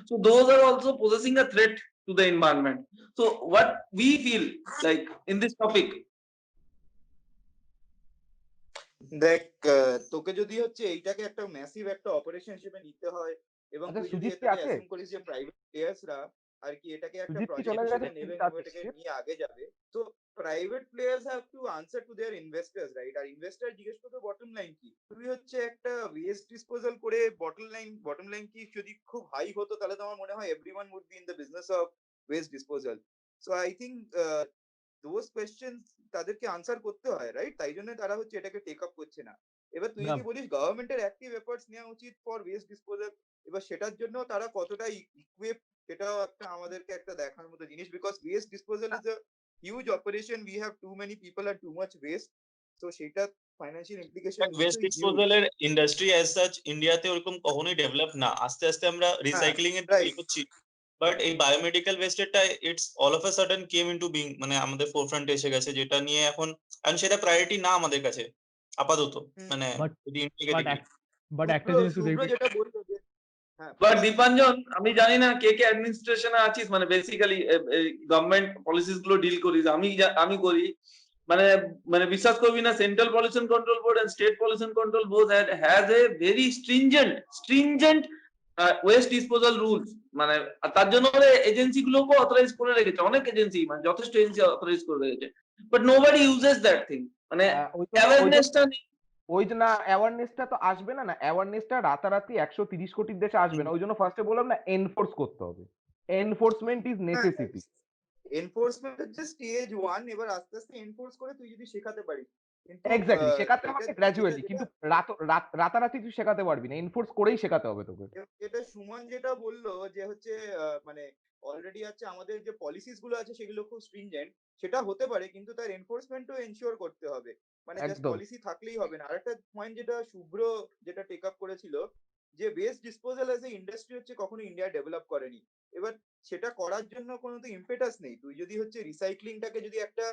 So those are also possessing a threat to the environment. So what we feel like in this topic? দেখ তোকে যদি হচ্ছে এইটাকে একটা ম্যাসিভ একটা অপারেশন হিসেবে নিতে হয় এবং আচ্ছা, তুই যদি সুজিত কি এটাকে আছে? অ্যাসিউম করিস যে প্রাইভেট প্লেয়ার্সরা আর কি এটাকে একটা সুজিত কি প্রজেক্ট চলে হিসেবে গেছে? নেবে তার এবং এটাকে থেকে? নিয়ে আগে যাবে, তো private players have to answer to their investors, right? আর ইনভেস্টার জিজ্ঞেস করবে বটম লাইন কি। তুই হচ্ছে একটা ওয়েস্ট ডিসপোজাল করে বটম লাইন কি যদি খুব হাই হতো তাহলে তো আমার মনে হয় everyone would be in the business of waste disposal. So I think those questions তাদেরকে আনসার করতে হয়, রাইট? তাই জন্য তারা হচ্ছে এটাকে টেক আপ করছে না। এবার তুই না যদি বলিস গভর্নমেন্টের অ্যাক্টিভ এফর্টস নেওয়া উচিত ফর ওয়েস্ট ডিসপোজাল, এবার সেটার জন্য তারা কতটা ইকুইপ সেটাও একটা আমাদেরকে একটা দেখার মতো জিনিস, because waste disposal is a huge operation, we have too many people are too much waste, তো সেটা ফাইন্যান্সিয়াল ইমপ্লিকেশন ওয়েস্ট নিশ্চয়ই হিউজ। ডিসপোজালের ইন্ডাস্ট্রি অ্যাজ সাচ ইন্ডিয়াতে ওরকম কখনোই ডেভেলপ না, আস্তে আস্তে আমরা হ্যাঁ, রিসাইক্লিং এর দিকে রাইট। এগোচ্ছি। বাট এই বায়োমেডিক্যাল ওয়েস্টেরটা it's all of a sudden came into being, মানে আমাদের ফোরফ্রন্টে এসে গেছে, যেটা নিয়ে এখন সেটা প্রায়োরিটি না আমাদের কাছে আপাতত, মানে বাট যদি বাট ইন্ডিকেটিভলি। বাট একটা জিনিস তুই শুভ্র দেখবি যেটা বললো যে হ্যাঁ বাট দীপাঞ্জন, আমি জানি না কে কে অ্যাডমিনিস্ট্রেশনে আছিস, মানে বেসিক্যালি গভর্নমেন্ট পলিসিস গুলো ডিল করিস। আমি করি, মানে মানে বিশ্বাস করবি না, central pollution control board and state pollution control board has a very stringent waste disposal rules. মানে তার জন্য এজেন্সি গুলোকে অথরাইজ করে রেখেছে, অনেক এজেন্সি, মানে যথেষ্ট এজেন্সি অথরাইজ করে রেখেছে, but nobody uses that thing. মানে অ্যাওয়ারনেসটা নেই। ওই যে না, অ্যাওয়ারনেসটা তো আসবে না, অ্যাওয়ারনেসটা রাতারাতি 130 কোটির দেশে আসবে না। ওই জন্য ফার্স্টে বললাম না, এনফোর্স করতে হবে। Enforcement is necessity. এনফোর্সমেন্ট হচ্ছে স্টেজ 1, এবার আস্তে আস্তে এনফোর্স করে তুই যদি শেখাতে পারিস, কিন্তু এক্স্যাক্টলি, শেখাতে এটা হবে গ্র্যাজুয়ালি, যেটা কিন্তু রাতারাতি তুই শেখাতে পারবি না, এনফোর্স করেই শেখাতে হবে তোকে। যেটা সুমন যেটা বললো যে হচ্ছে মানে অলরেডি আছে আমাদের যে পলিসিস গুলো আছে সেগুলো খুব স্ট্রিনজেন্ট, সেটা হতে পারে, কিন্তু তার এনফোর্সমেন্টও এনশিওর করতে হবে, মানে জাস্ট একদম। পলিসি থাকলেই হবে না। আরেকটা পয়েন্ট যেটা শুভ্র যেটা টেক আপ করেছিল, যে waste disposal as a industry হচ্ছে কখনো ইন্ডিয়া ডেভেলপ করেনি। এবার সেটা করার জন্য কোনো তো ইম্পেটাস নেই। তুই যদি হচ্ছে রিসাইক্লিংটাকে যদি একটা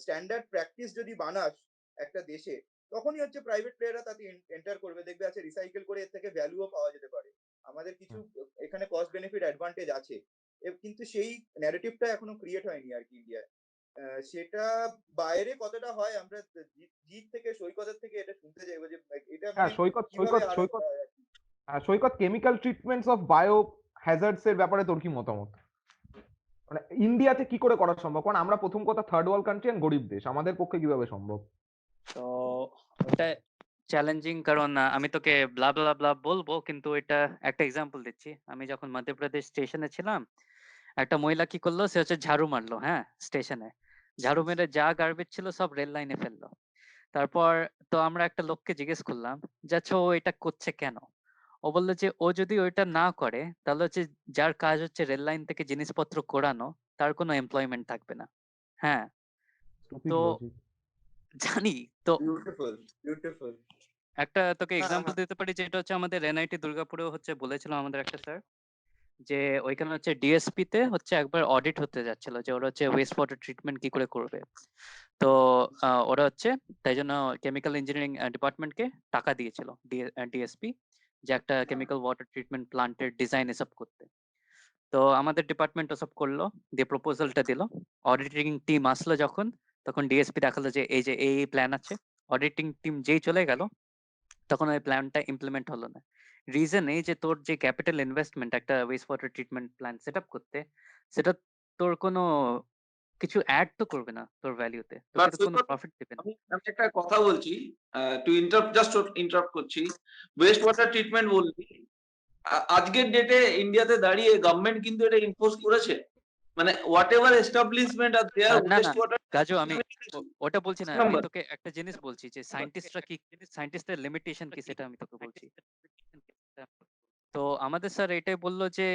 স্ট্যান্ডার্ড প্র্যাকটিস যদি বানাস একটা দেশে, তখনই হচ্ছে প্রাইভেট প্লেয়াররা তাতে এন্টার করবে, দেখবে আছে রিসাইকেল করে এর থেকে ভ্যালুও পাওয়া যেতে পারে। আমাদের কিছু এখানে কস্ট বেনিফিট অ্যাডভান্টেজ আছে, কিন্তু সেই ন্যারেটিভটা এখনো ক্রিয়েট হয়নি আর কি ইন্ডিয়ায়। সেটা বাইরে কতটা হয় আমরা জিত থেকে সৈকতের থেকে এটা শুনতে চাইবো যে এটা হ্যাঁ, মানে সৈকত কিভাবে সৈকত আরো Saikat Saikat chemical treatments of bio hazards এর ব্যাপারে তোর কি মতামত? মানে ইন্ডিয়াতে কি করে করা সম্ভব? কারণ আমরা প্রথম কথা থার্ড ওয়ার্ল্ড কান্ট্রি এন্ড গরিব দেশ, আমাদের পক্ষে কিভাবে সম্ভব? তো ওটা চ্যালেঞ্জিং, কারণ আমি তোকে ব্লা ব্লা ব্লা বলবো, কিন্তু এটা একটা এক্সাম্পল দিচ্ছি। আমি যখন মধ্যপ্রদেশ স্টেশনে ছিলাম, একটা মহিলা কি করলো, সে হচ্ছে ঝাড়ু মারলো, হ্যাঁ স্টেশনে ঝাড়ু মেরে যা গার্বেজ ছিল সব রেল লাইনে ফেললো। তারপর তো আমরা একটা লোককে জিজ্ঞেস করলাম যে আচ্ছা ও এটা করছে কেন। ও বললো যে ও যদি ওইটা না করে তাহলে হচ্ছে যার কাজ হচ্ছে রেল লাইন থেকে জিনিসপত্র কোরানো, তার কোনো এমপ্লয়মেন্ট থাকবে না। হ্যাঁ, Stupid তো logic. জানি তো বিউটিফুল বিউটিফুল। একটা তোকে হ্যাঁ এক্সাম্পল হ্যাঁ দিতে পারি, যেটা হচ্ছে আমাদের এনআইটি দুর্গাপুরেও হচ্ছে বলেছিল আমাদের একটা স্যার, যে ওইখানে হচ্ছে ডিএসপি তে হচ্ছে একবার অডিট হতে যাচ্ছিল যে ওরা হচ্ছে ওয়েস্ট ওয়াটার ট্রিটমেন্ট কি করে করবে। তো ওরা হচ্ছে তাই জন্য কেমিক্যাল ইঞ্জিনিয়ারিং ডিপার্টমেন্টকে টাকা দিয়েছিল ডিএসপি, যে একটা কেমিক্যাল ওয়াটার ট্রিটমেন্ট প্লান্টের ডিজাইন এসব করতে। তো আমাদের ডিপার্টমেন্ট ওসব করলো, দিয়ে প্রপোজালটা দিল। অডিটিং টিম আসলো যখন, তখন ডিএসপি দেখালো যে এই যে এই প্ল্যান আছে। অডিটিং টিম যেই চলে গেল, তখন ওই প্ল্যানটা ইমপ্লিমেন্ট হলো না। রিজন এই যে তোর যে ক্যাপিটাল ইনভেস্টমেন্ট একটা West water treatment plant set up করতে, সেটা তোর কোনো কিছু অ্যাড তো করবে না তোর ভ্যালুতে, তোকে তো কোনো প্রফিট দেবে না। আমি একটা কথা বলছি, টু ইন্টারাপ্ট করছি। ওয়েস্ট ওয়াটার ট্রিটমেন্ট বললি, আজকের ডেটে ইন্ডিয়াতে দাঁড়িয়ে গভর্নমেন্ট কিন্তু এটা ইনফোর্স করেছে। মানে হোয়াট এভার এস্টাবলিশমেন্ট আর দেয়ার না ওয়েস্ট না ওয়াটার কাজু, আমি ওটা বলছি না, আমি নাম্বার। তোকে একটা জিনিস বলছি যে সায়েন্টিস্টরা কি, সায়েন্টিস্টদের লিমিটেশন কি সেটা আমি তোকে বলছি। তো আমাদের স্যার এটাই বললো যে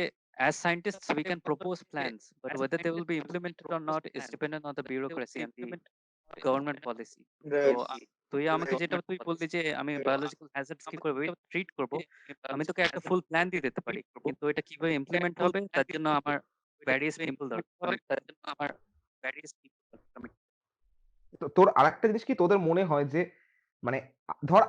as scientists we can propose plans, but whether they will be implemented or not is dependent on the bureaucracy and the government policy. তো তুই আমাকে যেটা তুই বললি যে আমি বায়োলজিক্যাল হ্যাজার্ডস কি করে ট্রিট করব, আমি তোকে একটা ফুল প্ল্যান দিয়ে দিতে পারি, কিন্তু এটা কিভাবে ইমপ্লিমেন্ট হবে তার জন্য আমার ভ্যারিয়াস পিপল দরকার। তো তোর আরেকটা জিনিস কি তোদের মনে হয় যে মানে ধর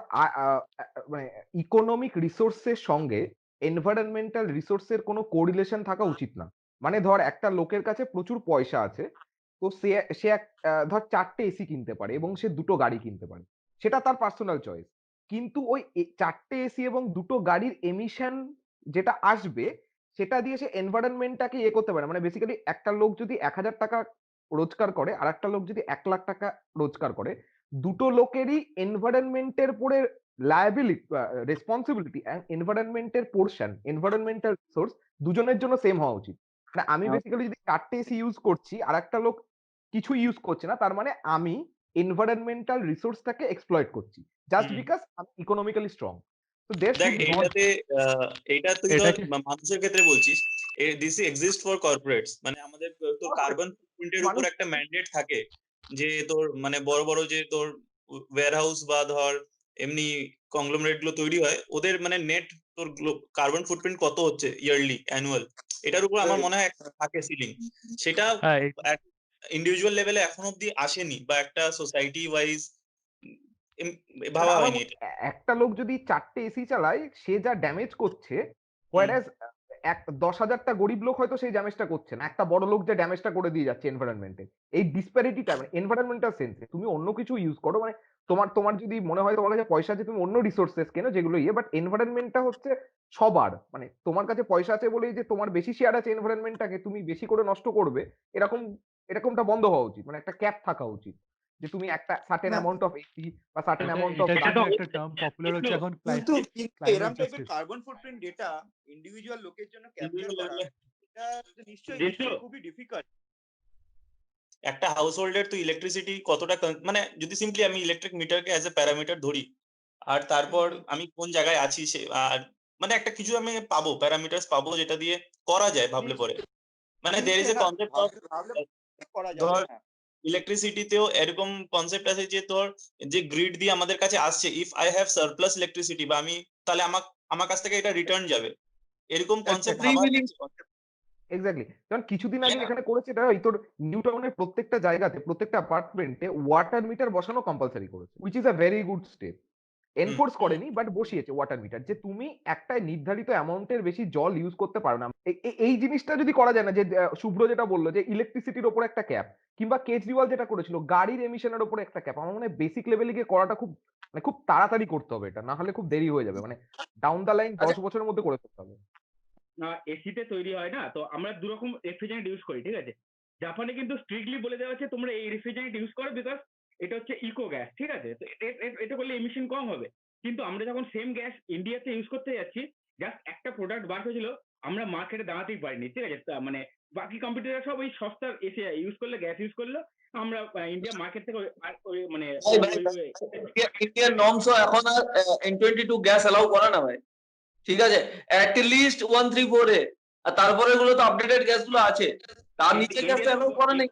মানে ইকোনমিক রিসোর্সের সঙ্গে এনভায়রনমেন্টাল রিসোর্সের কোনো কোরিলেশন থাকা উচিত না। মানে ধর একটা লোকের কাছে প্রচুর পয়সা আছে, তো সে সে ধর 4টে এসি কিনতে পারে এবং সে 2টো গাড়ি কিনতে পারে, সেটা তার পার্সোনাল চয়েস। কিন্তু ওই 4টে এসি এবং 2টো গাড়ির এমিশন যেটা আসবে সেটা দিয়ে সে এনভায়রনমেন্টটাকে করতে পারে। মানে বেসিক্যালি একটা লোক যদি 1000 টাকা রোজগার করে আর একটা লোক যদি 1 লাখ টাকা রোজগার করে, দুটো লোকেরই এনভায়রনমেন্টের পরে লায়াবিলিটি রেসপন্সিবিলিটি এনভায়রনমেন্টের পোর্শন এনভায়রনমেন্টাল রিসোর্স দুজনের জন্য সেম হওয়া উচিত। মানে আমি বেসিক্যালি যদি 4টে এসি ইউজ করছি আর একটা লোক কিছু ইউজ করছে না, তার মানে আমি এনভায়রনমেন্টাল রিসোর্সটাকে এক্সপ্লয়েট করছি জাস্ট বিকজ আমি ইকোনমিক্যালি স্ট্রং। তো দেখ এইটা তুই ধর মানুষের ক্ষেত্রে বলছিস, দিস এক্সিস্ট ফর কর্পোরেটস, মানে আমাদের তোর কার্বন ফুটপ্রিন্টের উপর একটা ম্যান্ডেট থাকে যে তোর মানে বড় বড় যে তোর ওয়্যারহাউস বা ধর এমনি কংগ্লোমারেট গুলো তৈরি হয়, ওদের মানে নেট তোর কার্বন ফুটপ্রিন্ট কত হচ্ছে ইয়ারলি অ্যানুয়াল, এটার উপর আমার মনে হয় থাকে সিলিং। সেটা ইন্ডিভিজুয়াল লেভেলে এখন অব্দি আসেনি বা একটা সোসাইটি ওয়াইজ ভাবা হয়নি। একটা লোক যদি 4টে এসি চালায় সে যা ড্যামেজ করছে, হোয়ারাস 10,000টা গরিব লোক হয়তো সেই ড্যামেজটা করছে না, একটা বড় লোক যে ড্যামেজটা করে দিয়ে যাচ্ছে এনভায়রনমেন্টে। এই ডিসপ্যারিটিটা মানে এনভায়রনমেন্টাল সেন্সে তুমি অন্য কিছু ইউজ করো, মানে তোমার যদি মনে হয় তোমার কাছে পয়সা আছে তুমি অন্য রিসোর্সেস কেনো যেগুলো বাট এনভায়রনমেন্টটা হচ্ছে সবার। মানে তোমার কাছে পয়সা আছে বলেই যে তোমার বেশি শেয়ার আছে এনভায়রনমেন্টটাকে তুমি বেশি করে নষ্ট করবে, এরকমটা বন্ধ হওয়া উচিত। মানে একটা ক্যাপ থাকা উচিত যে তুমি একটা সার্টেন অ্যামাউন্ট অফ এসি বা সার্টেন অ্যামাউন্ট অফ একটা টার্ম পপুলার হচ্ছে এখন কিন্তু এরকম টাইপের কার্বন ফুটপ্রিন্ট ডেটা ইন্ডিভিজুয়াল লোকের জন্য ক্যাপচার করা এটা নিশ্চয়ই খুবই ডিফিকাল্ট। একটা হাউস হোল্ডের তো ইলেকট্রিসিটি কতটা, মানে যদি সিম্পলি আমি ইলেকট্রিক মিটারকে অ্যাজ এ প্যারামিটার ধরি, আর তারপর আমি কোন জায়গায় আছি সে, আর মানে একটা কিছু আমি পাবো প্যারামিটারস পাবো যেটা দিয়ে করা যায় ভাবলে পরে। মানে there is a concept of ধর ইলেকট্রিসিটিতেও এরকম কনসেপ্ট আছে যে তোর যে গ্রিড দিয়ে আমাদের কাছে আসছে, if I have surplus electricity বা আমি তাহলে আমার কাছ থেকে এটা রিটার্ন যাবে, এরকম কনসেপ্ট এক্স্যাক্টলি। কারণ কিছুদিন আগে এখানে করেছে এটা তোর নিউ টাউনের প্রত্যেকটা জায়গাতে প্রত্যেকটা অ্যাপার্টমেন্টে ওয়াটার মিটার বসানো কম্পালসারি করেছে, which is a very good step. Enforce করেনি বাট বসিয়েছে ওয়াটার মিটার, যে তুমি একটা নির্ধারিত অ্যামাউন্টের বেশি জল ইউজ করতে পারো না। এই জিনিসটা যদি করা যায় না, যে শুভ্র যেটা বললো যে ইলেকট্রিসিটির ওপর একটা ক্যাপ, কিংবা কেজরিওয়াল যেটা করেছিল গাড়ির এমিশনের ওপর একটা ক্যাপ, আমার মনে হয় বেসিক লেভেলে গিয়ে করাটা খুব মানে খুব তাড়াতাড়ি করতে হবে এটা, না হলে খুব দেরি হয়ে যাবে। মানে ডাউন দ্য লাইন 10 বছরের মধ্যে করে ফেলতে হবে। এসিতে তৈরি হয় না, তো আমরা দুরকম রেফ্রিজারেন্ট ইউজ করি, ঠিক আছে। জাপানে কিন্তু স্ট্রিক্টলি বলে দেওয়া হচ্ছে তোমরা এই রেফ্রিজারেন্ট ইউজ করো বিকজ এটা হচ্ছে ইকো গ্যাস, ঠিক আছে। তো এটা করলে এমিশন কম হবে। কিন্তু আমরা যখন সেম গ্যাস ইন্ডিয়াতে ইউজ করতে যাচ্ছি, জাস্ট একটা প্রোডাক্ট বার হয়েছিল, আমরা মার্কেটে দাঁড়াতেই পারিনি, ঠিক আছে। মানে বাকি কম্পিউটার সব ওই সস্তার এসে ইউজ করলে, গ্যাস ইউজ করলো, আমরা ইন্ডিয়া মার্কেট থেকে মানে ইন্ডিয়ান নর্মসও এখন আর N22 গ্যাস অ্যালাউ করে না ভাই, ঠিক আছে। অ্যাট লিস্ট 134 এ, আর তারপরে গুলো তো আপডেটেড গ্যাস গুলো আছে, তার নিচে গ্যাস তো অ্যালাউ করে না।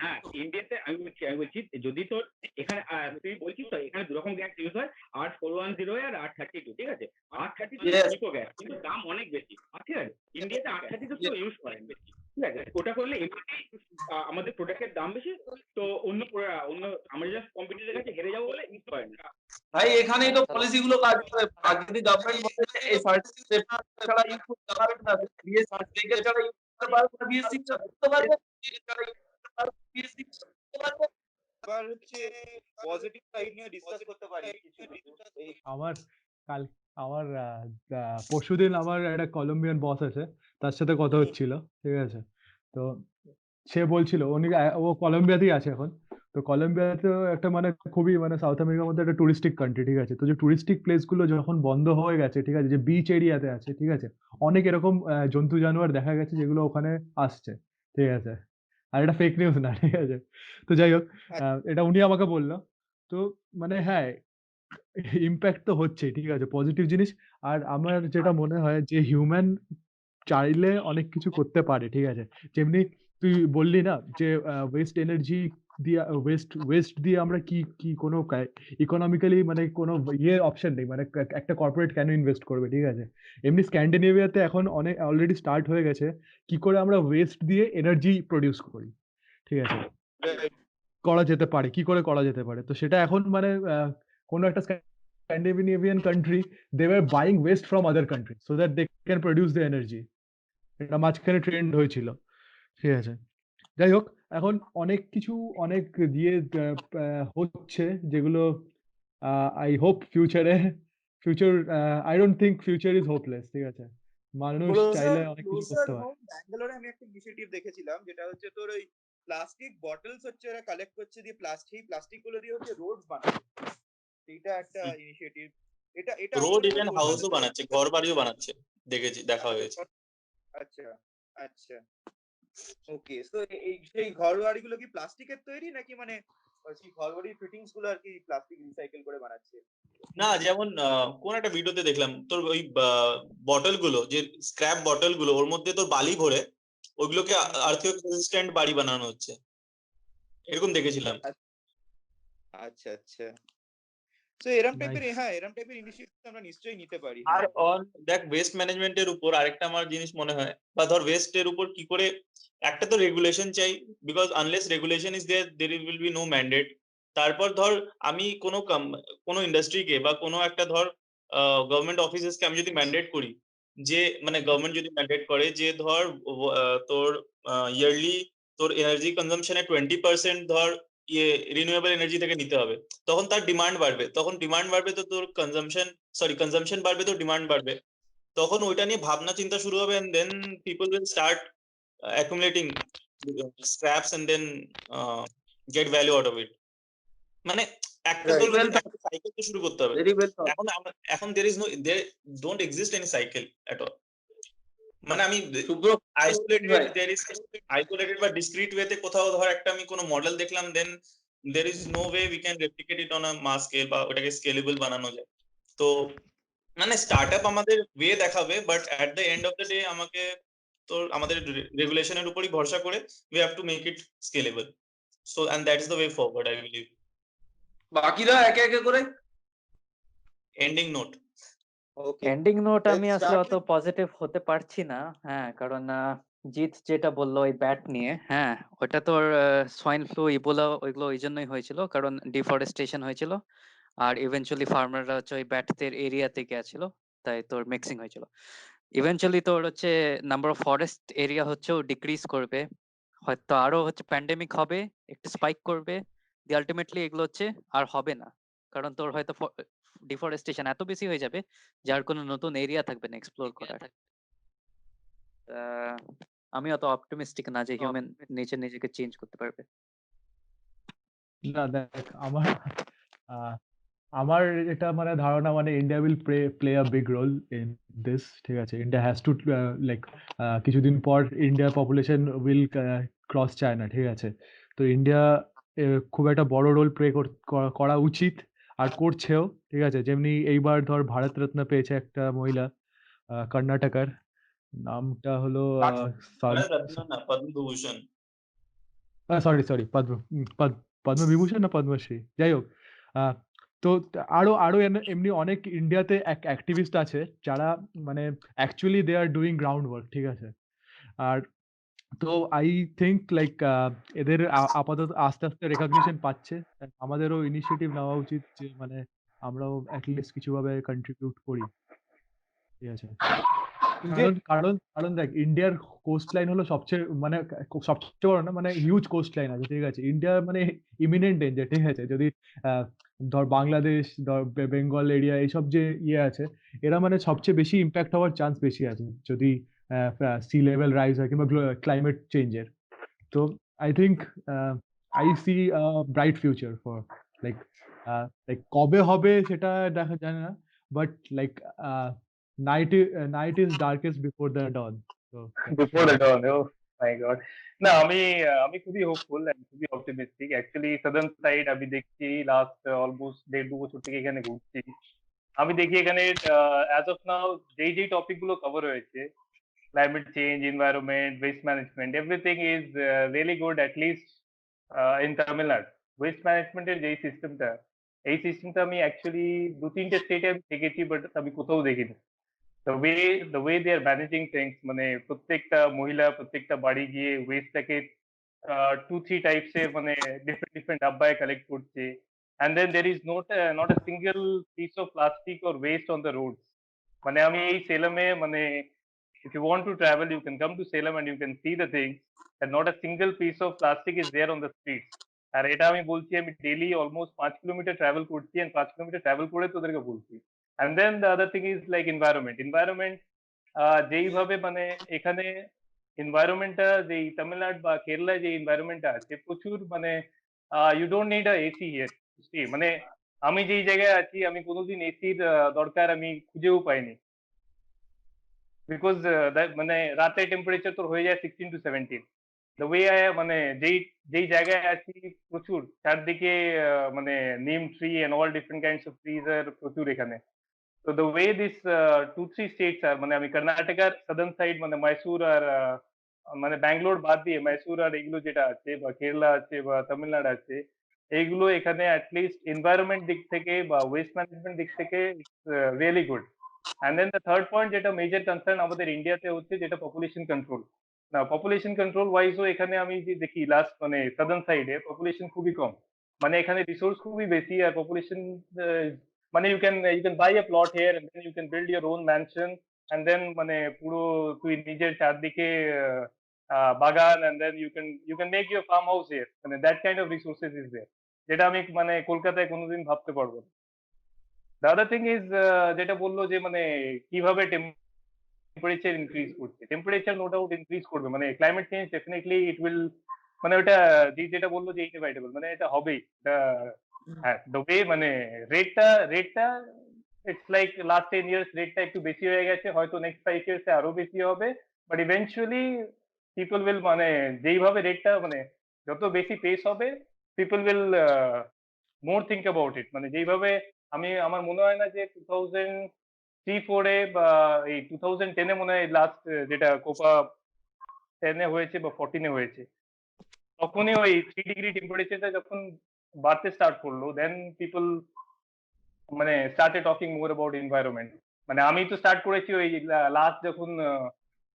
হ্যাঁ, ইন্ডিয়াতে আমি বলছি যদি তোর এখানে তুই বলছিস তো এখানে দুরকম গ্যাস ইউজ হয়, R410 আর R32, ঠিক আছে। R32 ইকো গ্যাস, কিন্তু দাম অনেক বেশি, ঠিক আছে। ইন্ডিয়াতে R32 কেউ ইউজ করেন বেশি, ঠিক আছে। ওটা করলে এমনিতেই আমাদের প্রোডাক্টের দাম বেশি, তো অন্য আমরা জাস্ট কম্পিটিটরের কাছে হেরে যাবো বলে ইউজ করেন না। ভাই এখানেই তো পলিসি গুলো কাজ করে। যদি গভর্নমেন্ট বলে এই সার্টিফিকেট ছাড়া ইউজ করতে পারবে না, বিএস সার্টিফিকেট ছাড়া ইউজ করতে পারবে না, বিএসসি করতে পারবে, বিএসসি করতে পারবে। এবার হচ্ছে পজিটিভ সাইড নিয়ে ডিসকাস করতে পারি। আমার পরশুদিন আমার একটা কলম্বিয়ান বস আছে, তার সাথে কথা হচ্ছিল, ঠিক আছে। তো সে বলছিল ও কলম্বিয়াতেই আছে এখন। তো কলম্বিয়াতে একটা মানে খুবই মানে সাউথ আমেরিকার মধ্যে একটা টুরিস্টিক কান্ট্রি, ঠিক আছে। তো যে টুরিস্টিক প্লেস গুলো যখন বন্ধ হয়ে গেছে, ঠিক আছে, যে বিচ এরিয়াতে আছে, ঠিক আছে, অনেক এরকম জন্তু জানোয়ার দেখা গেছে যেগুলো ওখানে আসছে, ঠিক আছে। আর এটা ফেক নিউজ না, ঠিক আছে। তো যাই হোক, এটা উনি আমাকে বললো। তো মানে হ্যাঁ, ইম্প্যাক্ট তো হচ্ছে, ঠিক আছে, পজিটিভ জিনিস। আর আমার যেটা মনে হয় যে হিউম্যান চাইলে অনেক কিছু করতে পারে, ঠিক আছে। যেমনি তুই বললি না যে ওয়েস্ট এনার্জি দিয়ে ওয়েস্ট দিয়ে আমরা কি কি কোনো ইকোনমিক্যালি মানে কোনো অপশন নেই, মানে একটা কর্পোরেট কেন ইনভেস্ট করবে, ঠিক আছে? এমনি স্ক্যান্ডিনেভিয়াতে এখন অনেক অলরেডি স্টার্ট হয়ে গেছে কি করে আমরা ওয়েস্ট দিয়ে এনার্জি প্রডিউস করি, ঠিক আছে? করা যেতে পারে, কি করে করা যেতে পারে, তো সেটা এখন মানে কোনো একটা Scandinavian country they were buying waste from other country so that they can produce the energy. এটা মাঝখানে ট্রেন্ড হয়েছিল, ঠিক আছে? যাই হোক, এখন অনেক কিছু অনেক দিয়ে হচ্ছে যেগুলো I hope future I don't think future is hopeless, ঠিক আছে? মানুষ চাইলে অনেক কিছু করতে পারে। ব্যাঙ্গালোরে আমি একটা ইনিশিয়েটিভ দেখেছিলাম যেটা হচ্ছে তোর ওই প্লাস্টিক বটলস হচ্ছে ওরা কালেক্ট করছে দিয়ে প্লাস্টিক গুলো দিয়ে হচ্ছে রোডস বানাচ্ছে। এটা একটা ইনিশিয়েটিভ। এটা এটা রোড ইভেন হাউসও বানাচ্ছে, ঘর বাড়িও বানাচ্ছে, দেখেছি, দেখা হয়েছে। আচ্ছা আচ্ছা ওকে, তো এই সেই ঘর বাড়িগুলো কি প্লাস্টিকের তৈরি নাকি মানে সেই ঘর বাড়ির ফিটিংস গুলো আর কি প্লাস্টিক রিসাইকেল করে বানাচ্ছে? না, যেমন কোন একটা ভিডিওতে দেখলাম তোর ওই বটল গুলো, যে স্ক্র্যাপ বটল গুলো, ওর মধ্যে তোর বালি ভরে ওইগুলোকে আর্থিক রেজিস্ট্যান্ট বাড়ি বানানো হচ্ছে, এরকম দেখেছিলাম। আচ্ছা আচ্ছা, তো এরকম টাইপের, হ্যাঁ এরকম টাইপের ইনিশিয়েটিভ আমরা নিশ্চয়ই নিতে পারি। আর অন দেখ, ওয়েস্ট ম্যানেজমেন্টের উপর আরেকটা আমার জিনিস মনে হয়, বা ধর ওয়েস্টের উপর কি করে একটা তো রেগুলেশন চাই, because unless regulation is there will be no mandate. তারপর ধর আমি কোনো ইন্ডাস্ট্রিকে বা কোনো একটা ধর গভর্নমেন্ট অফিসেসকে আমি যদি ম্যান্ডেট করি, যে মানে গভর্নমেন্ট যদি ম্যান্ডেট করে যে ধর তোর ইয়ারলি তোর এনার্জি কনজাম্পশনে 20% ধর রিনিউয়েবল এনার্জি থেকে নিতে হবে, তখন তার ডিমান্ড বাড়বে, তখন ডিমান্ড বাড়বে তো তোর কনজাম্পশন বাড়বে, তো ডিমান্ড বাড়বে, তখন ওইটা নিয়ে ভাবনা চিন্তা শুরু হবে, and then people will start accumulating scraps and then get value out of it. মানে একটা তো সাইকেল তো শুরু করতে হবে। এখন there don't exist any cycle at all. মানে আমি isolated বা discrete way তে কোথাও ধর একটা আমি কোনো মডেল দেখলাম, then there is no way we can replicate it on a mass scale বা ওটাকে স্কেলেবল বানানো যায়। তো মানে স্টার্টআপ আমাদের ওয়ে দেখাবে, but at the end of the day আমাকে তো আমাদের রেগুলেশনের উপরই ভরসা করে we have to make it scalable, so and that is the way forward, I believe. বাকিরা একে একে করে এন্ডিং নোট আমি আসলে অত পজিটিভ হতে পারছি না, হ্যাঁ, কারণ জিৎ যেটা বললো ওই ব্যাট নিয়ে, হ্যাঁ, ওটা তোর সোয়াইন ফ্লু, ইবোলা, ওইগুলো ওই জন্যই হয়েছিল, কারণ ডিফরেস্টেশন হয়েছিল, আর ইভেনচুয়ালি ফার্মাররা হচ্ছে ওই ব্যাটদের এরিয়াতে গেছিল, তাই তোর মিক্সিং হয়েছিল। ইভেনচুয়ালি তোর হচ্ছে নাম্বার অফ ফরেস্ট এরিয়া হচ্ছে ডিক্রিজ করবে, হয়তো আরো হচ্ছে প্যান্ডেমিক হবে, একটু স্পাইক করবে, আলটিমেটলি এগুলো হচ্ছে আর হবে না, কারণ তোর হয়তো ডিফরেস্টেশন এত বেশি হয়ে যাবে যার কোনো নতুন এরিয়া থাকবে না এক্সপ্লোর করার। আমি অত অপটিমিস্টিক না যে হিউম্যান নেচার নিজেকে চেঞ্জ করতে পারবে। না দেখ, আমার এটা মানে ধারণা, মানে India will play a big role in this, ঠিক আছে? ইন্ডিয়া হ্যাজ টু লাইক কিছুদিন পর ইন্ডিয়ার পপুলেশন উইল ক্রস চায়না, ঠিক আছে? তো ইন্ডিয়া খুব একটা বড় রোল প্লে করা উচিত, আর করছেও, ঠিক আছে? যেমনি এইবার ধর ভারত রত্ন পেয়েছে একটা মহিলা, কর্ণাটকার, নামটা হলো পদ্মভূষণ, সরি পদ্মবিভূষণ না পদ্মশ্রী, যাই হোক। তো আরো এমনি অনেক ইন্ডিয়াতে অ্যাক্টিভিস্ট আছে যারা মানে actually they are doing ground work, ঠিক আছে? আর তো আই থিঙ্ক লাইক এদের আপাতত আস্তে আস্তে রেকগনিশন পাচ্ছে, আমাদেরও ইনিশিয়েটিভ নেওয়া উচিত যে মানে আমরাও অ্যাটলিস্ট কিছুভাবে কন্ট্রিবিউট করি, ঠিক আছে? কারণ দেখ, ইন্ডিয়ার কোস্ট লাইন হলো সবচেয়ে বড় না, মানে হিউজ কোস্ট লাইন আছে, ঠিক আছে? ইন্ডিয়া মানে ইমিনেন্ট ডেঞ্জার, ঠিক আছে? যদি ধর বাংলাদেশ, ধর বেঙ্গল এরিয়া, এইসব যে আছে, এরা মানে সবচেয়ে বেশি ইম্প্যাক্ট হওয়ার চান্স বেশি আছে যদি সি লেভেল রাইজ হয় কিংবা ক্লাইমেট চেঞ্জের। তো I think I see bright future for like কবে হবে সেটা দেখা যায় না, but like night is darkest before the dawn. So Before the dawn, oh my god. না, আমি খুবই হোপফুল এন্ড খুবই অপটিমিস্টিক। অ্যাকচুয়ালি সাদার্ন সাইড আমি দেখছি লাস্ট অলমোস্ট 1.5 বছর থেকে এখানে ঘুরছি। আমি দেখি এখানে অ্যাজ অফ নাও যেই টপিক গুলো কভার হয়েছে, climate change, environment, waste management, everything is really good, at least in Tamil Nadu. Waste management এর যেই সিস্টেমটা, এই সিস্টেমটা আমি অ্যাকচুয়ালি 2-3টে স্টেটে আমি দেখেছি, বাট আমি কোথাও দেখিনি। the way they are managing things, মানে প্রত্যেকটা মহিলা প্রত্যেকটা বাড়ি গিয়ে ওয়েস্টটাকে 2-3 টাইপস এর মানে ডিফারেন্ট ডাব্বায় কালেক্ট করছে, and then there is not a single piece of plastic or waste on the roads. মানে আমি এই সেলামে মানে if you want to travel, you can come to Salem and you can see the things that not a single piece of plastic is there on the streets. আর এটা আমি বলছি, আমি ডেইলি অলমোস্ট 5 কিলোমিটার ট্রাভেল করছি, and 5 কিলোমিটার ট্রাভেল করে তোদেরকে বলছি। and then the other thing is like environment যেইভাবে মানে এখানে এনভায়রনমেন্টটা যেই তামিলনাড়ু বা কেরালায় যে এনভায়রনমেন্টটা আছে, প্রচুর মানে you don't need a AC here, মানে আমি যেই জায়গায় আছি আমি কোনোদিন এসির দরকার আমি খুঁজেও পাইনি, বিকজ মানে রাতে টেম্পারেচার তোর হয়ে যায় 16 to 17। দ্য ওয়ে মানে যেই যেই জায়গায় আছি প্রচুর চারদিকে মানে neem tree and all different kinds of trees আর প্রচুর এখানে। তো দ্য ওয়ে দিস 2-3 স্টেটস আর মানে আমি কর্ণাটকার সাদার্ন সাইড মানে মাইসুর আর মানে ব্যাঙ্গালোর বাদ দিয়ে মাইসুর আর এগুলো যেটা আছে বা কেরালা আছে বা তামিলনাড়ু আছে, এইগুলো এখানে অ্যাটলিস্ট এনভায়রনমেন্ট দিক থেকে বা ওয়েস্ট ম্যানেজমেন্ট দিক থেকে really good. And then the third point যেটা মেজর কনসার্ন আমাদের ইন্ডিয়াতে হচ্ছে, যেটা পপুলেশন কন্ট্রোল। না পপুলেশন কন্ট্রোল ওয়াইজও এখানে আমি যে দেখি লাস্ট মানে সাদার্ন সাইডে পপুলেশন খুবই কম, মানে এখানে রিসোর্স খুবই বেশি আর পপুলেশন মানে you can buy a plot here and then you can build your own mansion, and then মানে পুরো তুই নিজের চারদিকে বাগান, and then you can make your farm house here, মানে that kind of resources is there, যেটা আমি মানে কলকাতায় কোনোদিন ভাবতে পারবো না। the other thing is যেটা বললো যে মানে কিভাবে টেম্পারেচার ইনক্রিজ করছে, টেম্পারেচার নো ডাউট ইনক্রিজ করবে, মানে climate change definitely it will, মানে ওটা যেটা বললো যে ইনএভিটেবল, মানে এটা হবেই। হ্যাঁ, দ্য ওয়ে মানে রেটটা ইটস লাইক লাস্ট 10 ইয়ার্স রেটটা একটু বেশি হয়ে গেছে, হয়তো নেক্সট 5 ইয়ার্সে আরো বেশি হবে, বাট ইভেনচুয়ালি পিপল উইল মানে যেইভাবে রেটটা মানে যত বেশি পেস হবে, people will more think about it, মানে যেইভাবে আমার মনে হয় না যে 2003-4 বা এই 2010 মনে হয় লাস্ট যেটা কোপা 10 হয়েছে বা 14 হয়েছে, তখনই ওই 3 ডিগ্রি টেম্পারেচারটা যখন বাড়তে স্টার্ট করলো, দেন পিপল মানে started talking more about environment. মানে আমি তো স্টার্ট করেছি ওই লাস্ট যখন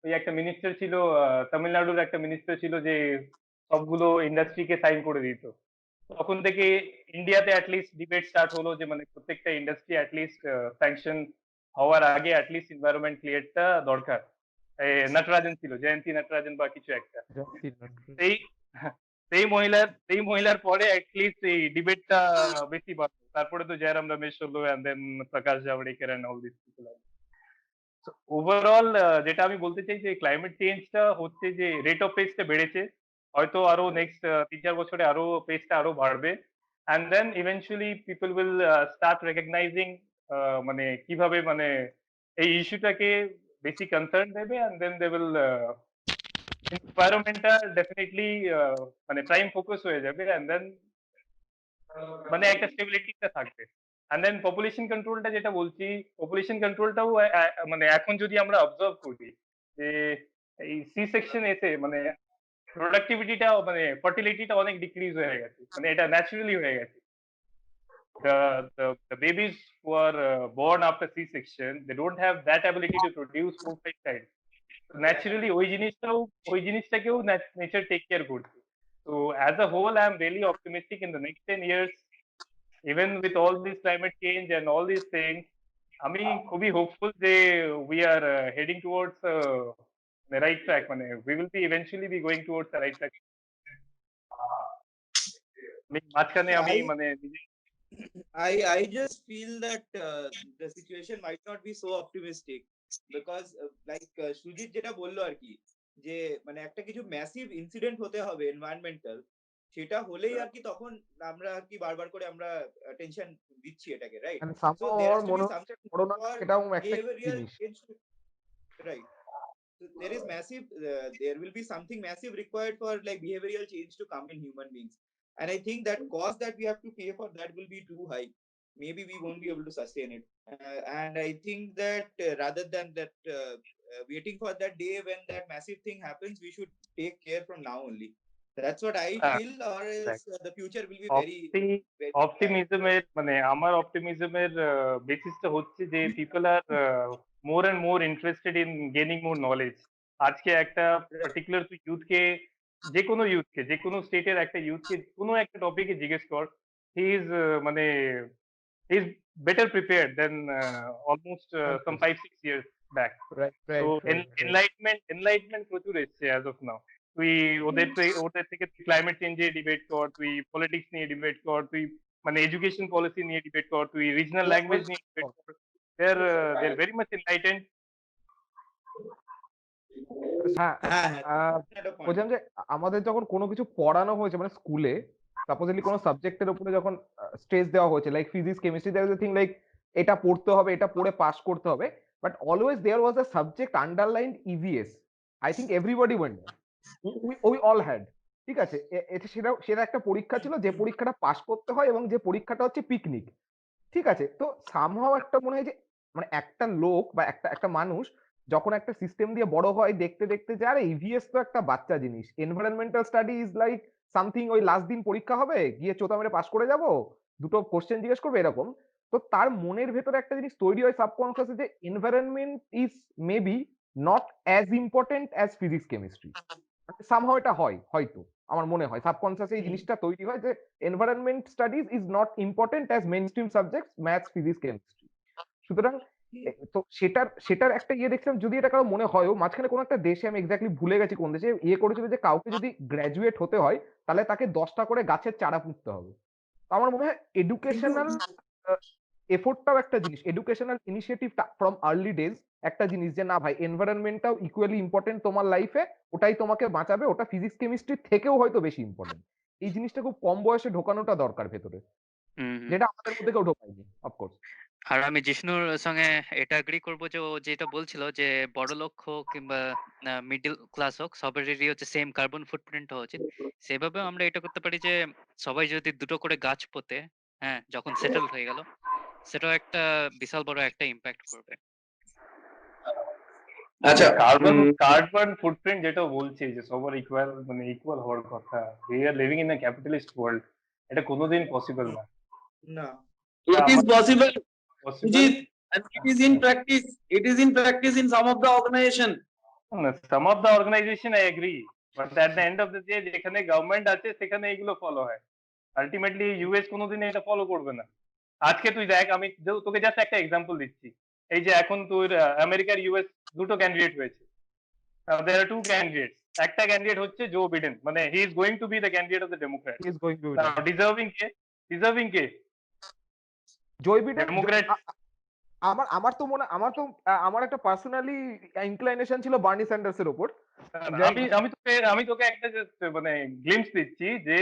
ওই একটা মিনিস্টার ছিল, তামিলনাড়ুর একটা মিনিস্টার ছিল যে সবগুলো ইন্ডাস্ট্রিকে সাইন করে দিত, তখন থেকে ইন্ডিয়াতে অ্যাটলিস্ট ডিবেট স্টার্ট হলো যে মানে প্রত্যেকটা ইন্ডাস্ট্রি অ্যাটলিস্ট স্যাংশন হওয়ার আগে অ্যাটলিস্ট এনভায়রনমেন্ট ক্লিয়ারটা দরকার। নটরাজন ছিল, জয়ন্তী নটরাজন বা কিছু একটা, সেই সেই মহিলার পরে অ্যাটলিস্ট এই ডিবেটটা বেশি বাড়লো, তারপরে তো জয়রাম রমেশ হলো, and then Prakash Javadekar and all this people. Overall যেটা আমি বলতে চাই যে ক্লাইমেট চেঞ্জটা হচ্ছে যে রেট অফ পেসটা বেড়েছে, হয়তো আরো নেক্সট 3-4 বছরে আরো পেসটা আরো বাড়বে, and then eventually people will start recognizing মানে কিভাবে মানে এই ইস্যুটাকে বেশি কনসার্ন দেবে, অ্যান্ড দেন দে উইল এনভায়রনমেন্টটা ডেফিনেটলি মানে প্রাইম ফোকাস হয়ে যাবে, অ্যান্ড দেন মানে একটা স্টেবিলিটিটা থাকবে। অ্যান্ড দেন পপুলেশন কন্ট্রোলটা যেটা বলছি, পপুলেশন কন্ট্রোলটাও মানে এখন যদি আমরা অবজার্ভ করি যে এই সি সেকশন এসে মানে প্রোডাক্টিভিটিটা মানে ফার্টিলিটিটা অনেক ডিক্রিজ হয়ে গেছে, মানে এটা ন্যাচারালি হয়ে গেছে। the babies who are born after C-section, they don't have that ability to produce 4-5 times. Naturally ওই জিনিসটাকেও নেচার টেক কেয়ার করছে। So as a whole, I am really optimistic in the next 10 years, even with all this climate change and all these things, আমি খুবই হোপফুল যে we are heading towards the right track, মানে we will be eventually be going towards the right track. মাঝখানে আমি মানে I just feel that the situation might not be so optimistic because like Sujit যেটা বললো আর কি, যে মানে একটা কিছু ম্যাসিভ ইনসিডেন্ট হতে হবে এনভায়রনমেন্টাল, সেটা হলেই আর কি তখন আমরা আর কি বারবার করে আমরা টেনশন দিচ্ছি এটাকে, right? So there has to be something এটাও একটা behavioral জিনিস, change, right? So there is massive there will be something massive required for like behavioral change to come in human beings, and I think that cost that we have to pay for that will be too high. Maybe we won't be able to sustain it, and I think that rather than that waiting for that day when that massive thing happens. We should take care from now only. That's what I feel, or else the future will be very bad. অপটিমিজমের মানে আমার অপটিমিজমের বেসিসটা হচ্ছে যে people are more and more interested in gaining more knowledge. আজকে একটা পার্টিকুলার ইউথকে, যে কোনো স্টেটের একটা ইউথকে কোনো একটা টপিকে জিজ্ঞেস কর, হি ইজ মানে he is better prepared than almost some 5-6 years back. So enlightenment প্রচুর এসছে as of now. তুই ওদের থেকে ক্লাইমেট চেঞ্জে ডিবেট কর, তুই পলিটিক্স নিয়ে ডিবেট কর, তুই মানে এডুকেশন পলিসি নিয়ে ডিবেট কর, তুই রিজনাল ল্যাঙ্গুয়েজ নিয়ে ডিবেট কর। they're very much enlightened. বলছিলাম যে আমাদের যখন কোনো কিছু পড়ানো হয়েছে মানে স্কুলে, সাপোজলি কোনো সাবজেক্টের উপরে যখন স্ট্রেস দেওয়া হয়েছে, like physics, chemistry, there is a thing like এটা পড়তে হবে, এটা পড়ে পাস করতে হবে, but always there was a subject underlined EVS. I think everybody went, we all had, ঠিক আছে? সেটা একটা পরীক্ষা ছিল, যে পরীক্ষাটা পাস করতে হয়, এবং যে পরীক্ষাটা হচ্ছে পিকনিক, ঠিক আছে? তো সামহাও একটা মনে হয় যে মানে একটা লোক বা একটা মানুষ যখন একটা সিস্টেম দিয়ে বড় হয়, দেখতে দেখতে যে আরে ইভিএস তো একটা বাচ্চা জিনিস, environmental study is like something, ওই লাস্ট দিন পরীক্ষা হবে, গিয়ে চোতা মেরে পাস করে যাব, দুটো কোশ্চেন জিজ্ঞেস করবে, এরকম। তো তার মনের ভেতরে একটা জিনিস তৈরি হয় সাবকনসিয়াসে, যে environment is maybe not as important as physics, chemistry. Somehow এটা হয়, হয়তো আমার মনে হয় সাবকনসিয়াসে এই জিনিসটা তৈরি হয় যে environment studies is not important as main stream subjects, maths, physics, chemistry. সুতরাং তো সেটার একটা ইয়ে দেখছিলাম, যদি এটা কারো মনে হয়ও, মাঝখানে কোনো একটা দেশে, আমি এক্স্যাক্টলি ভুলে গেছি কোন দেশে, ইয়ে করেছিল যে কাউকে যদি গ্র্যাজুয়েট হতে হয় তাহলে তাকে 10টা করে গাছের চারা পুঁততে হবে। আমার মনে হয় এডুকেশনাল এফোর্টটাও একটা জিনিস, educational initiative from early days একটা জিনিস, যে না ভাই এনভায়রনমেন্টটাও ইকুয়ালি ইম্পর্টেন্ট তোমার লাইফে, ওটাই তোমাকে বাঁচাবে, ওটা ফিজিক্স, কেমিস্ট্রি থেকেও হয়তো বেশি ইম্পর্টেন্ট। এই জিনিসটা খুব কম বয়সে ঢোকানোটা দরকার ভেতরে, যেটা আমাদের মধ্যে কেউ ঢোকায়নি অফকোর্স। আর আমি জিষ্ণুর সঙ্গে এটা এগ্রি করবো যে ও যেটা বলছিল যে বড় লোক হোক কিংবা মিডল ক্লাস হোক, সবারই হচ্ছে সেম কার্বন ফুটপ্রিন্ট হওয়া উচিত। সেভাবে আমরা এটা করতে পারি যে সবাই যদি 2টো করে গাছ পোতে, হ্যাঁ, যখন সেটেল হয়ে গেল, সেটাও একটা বিশাল বড় একটা ইম্প্যাক্ট করবে। আচ্ছা, কার্বন ফুটপ্রিন্ট যেটা বলছি যে সবার ইকুয়াল হওয়ার কথা, we are living in a capitalist world, এটা কোনোদিন পসিবল না। It is possible, and it is in practice. It is in practice in some of the organization. Some of the organization I agree, but at the end of the day যেখানে গভর্নমেন্ট আছে সেখানে এগুলো ফলো হয়। আলটিমেটলি ইউএস কোনোদিন এটা ফলো করবে না। আজকে তুই দেখ, আমি তোকে জাস্ট একটা এক্সাম্পল দিচ্ছি, এই যে এখন তোর আমেরিকার ইউএস দুটো ক্যান্ডিডেট হয়েছে, there are 2 candidates, একটা ক্যান্ডিডেট হচ্ছে জো বিডেন, মানে he is going to be the candidate of the Democrat. He is going to be deserving কে জো বিডেন। ডেমোক্র্যাট। আমার একটা পার্সোনালি ইনক্লাইনেশন ছিল বার্নি স্যান্ডার্সের উপর। আমি তোকে একটা মানে গ্লিম্পস দিচ্ছি যে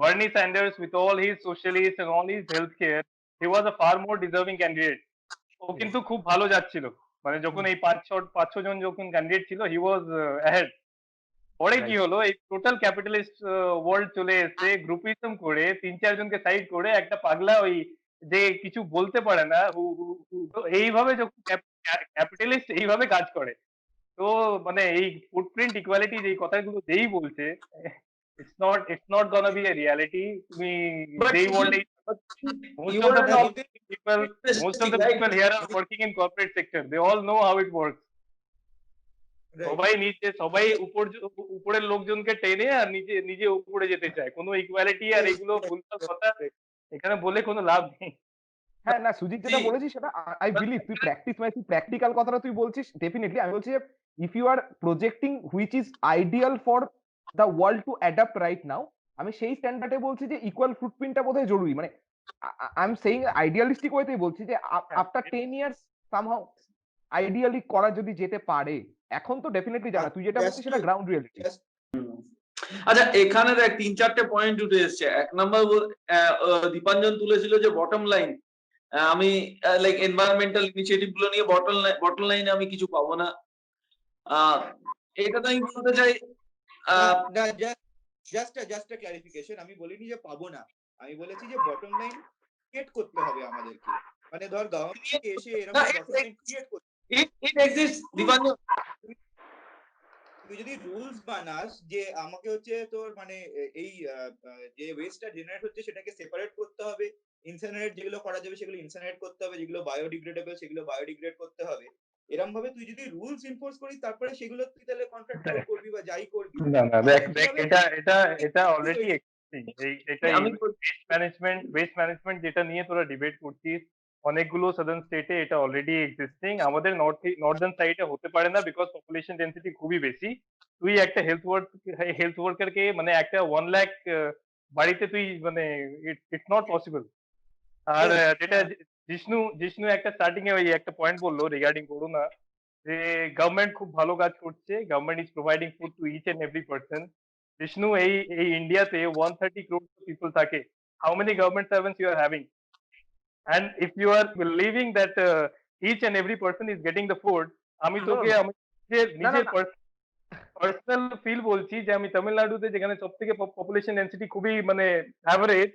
Bernie Sanders with all his socialist and all his health care, he was a far more deserving candidate. ও কিন্তু খুব ভালো যাচ্ছিল, মানে যখন এই 5-6 জন যখন ক্যান্ডিডেট ছিল, he was ahead. পরে কি হলো, এই টোটাল ক্যাপিটালিস্ট ওয়ার্ল্ড চলে এসে গ্রুপিজম করে 3-4 জনকে সাইড করে একটা পাগলা ওই যে কিছু বলতে পারে না, এইভাবে যখন ক্যাপিটালিস্ট এইভাবে কাজ করে, তো মানে এই ফুটপ্রিন্ট ইকুয়ালিটি যে কথাগুলো যেই বলছে, it's not gonna be a reality. তুমি যেই ওয়ার্ল্ডে most of the people here are working in corporate sector, they all know how it works. সবাই উপরের লোকজনকে টেনে আর নিজে উপরে যেতে চায়, কোনো ইকুয়ালিটি আর এগুলো ভুলভাল কথা এখানে বলে কোনো লাভ নেই। হ্যাঁ, না সুজিত যেটা বলেছিস সেটা আই বিলিভ, তুই প্র্যাকটিক্যাল কথাটা তুই বলছিস, ডেফিনেটলি। আমি বলছি if you are projecting which is ideal for the world to adapt right now, আমি সেই স্ট্যান্ডার্ডে বলছি যে ইকুয়াল ফুটপ্রিন্টটা বোধহয় জরুরি, মানে আই এম সেইং আইডিয়ালিস্টিক ওয়েতেই বলছি যে আফটার 10 ইয়ার্স সামহাউ আইডিয়ালি করা যদি যেতে পারে, এখন তো ডেফিনেটলি জানা, তুই যেটা বলছিস সেটা গ্রাউন্ড রিয়েলিটি। আচ্ছা, এখানে দেখ 3-4টে পয়েন্ট উঠে এসেছে। 1 নাম্বার দীপাঞ্জন তুলেছিল যে বটম লাইন, আমি লাইক এনভায়রনমেন্টাল ইনিশিয়েটিভ গুলো নিয়ে বটম লাইনে আমি কিছু পাবো না, এটা তো আমি বলতে চাই। জাস্ট ক্লারিফিকেশন, আমি বলিনি যে পাবো না, আমি বলেছি যে বটম লাইন ক্রিয়েট করতে হবে আমাদেরকে, মানে ধর গভর্নমেন্ট এসে এরকম বটম লাইন ক্রিয়েট করতে, it exists, দীপাঞ্জন, তুই যদি রুলস বানাস যে আমাকে হচ্ছে তোর মানে এই যে ওয়েস্টটা জেনারেট হচ্ছে সেটাকে সেপারেট করতে হবে, ইনসিনারেট যেগুলো করা যাবে সেগুলো ইনসিনারেট করতে হবে, যেগুলো বায়োডিগ্রেডেবল সেগুলো বায়োডিগ্রেড করতে হবে, এরকম ভাবে তুই যদি রুলস ইনফোর্স করিস তারপরে সেগুলো তুই তাহলে কন্ট্রাক্ট আউট করবি বা যাই করবি। না না, দেখ তাহলে কি দেখ হবে? এটা অলরেডি এক্সিস্টিং। এটা আমি ওয়েস্ট ম্যানেজমেন্ট যেটা নিয়ে তোরা ডিবেট করছিস, অনেকগুলো সাদার্ন স্টেটে এটা অলরেডি এক্সিস্টিং। আমাদের নর্দার্ন সাইডে হতে পারে না, বিকজ পপুলেশন ডেন্সিটি খুবই বেশি। তুই একটা হেলথ ওয়ার্কারকে মানে একটা 1 লাখ বাড়িতে তুই মানে ইটস নট পসিবল। আর যেটা জিষ্ণু একটা স্টার্টিং এ ওই একটা পয়েন্ট বললো রিগার্ডিং করোনা, যে গভর্নমেন্ট খুব ভালো কাজ করছে, government is providing food to each and every person. Vishnu, এই ইন্ডিয়াতে 130 crore পিপল থাকে। How many government servants you are having? and if you are believing that each and every person is getting the food, আমি তোকে আমি নিজের পার্সোনাল ফিল বলছি যে আমি তামিলনাড়ুতে যেখানে সব থেকে পপুলেশন ডেন্সিটি খুবই মানে অ্যাভারেজ,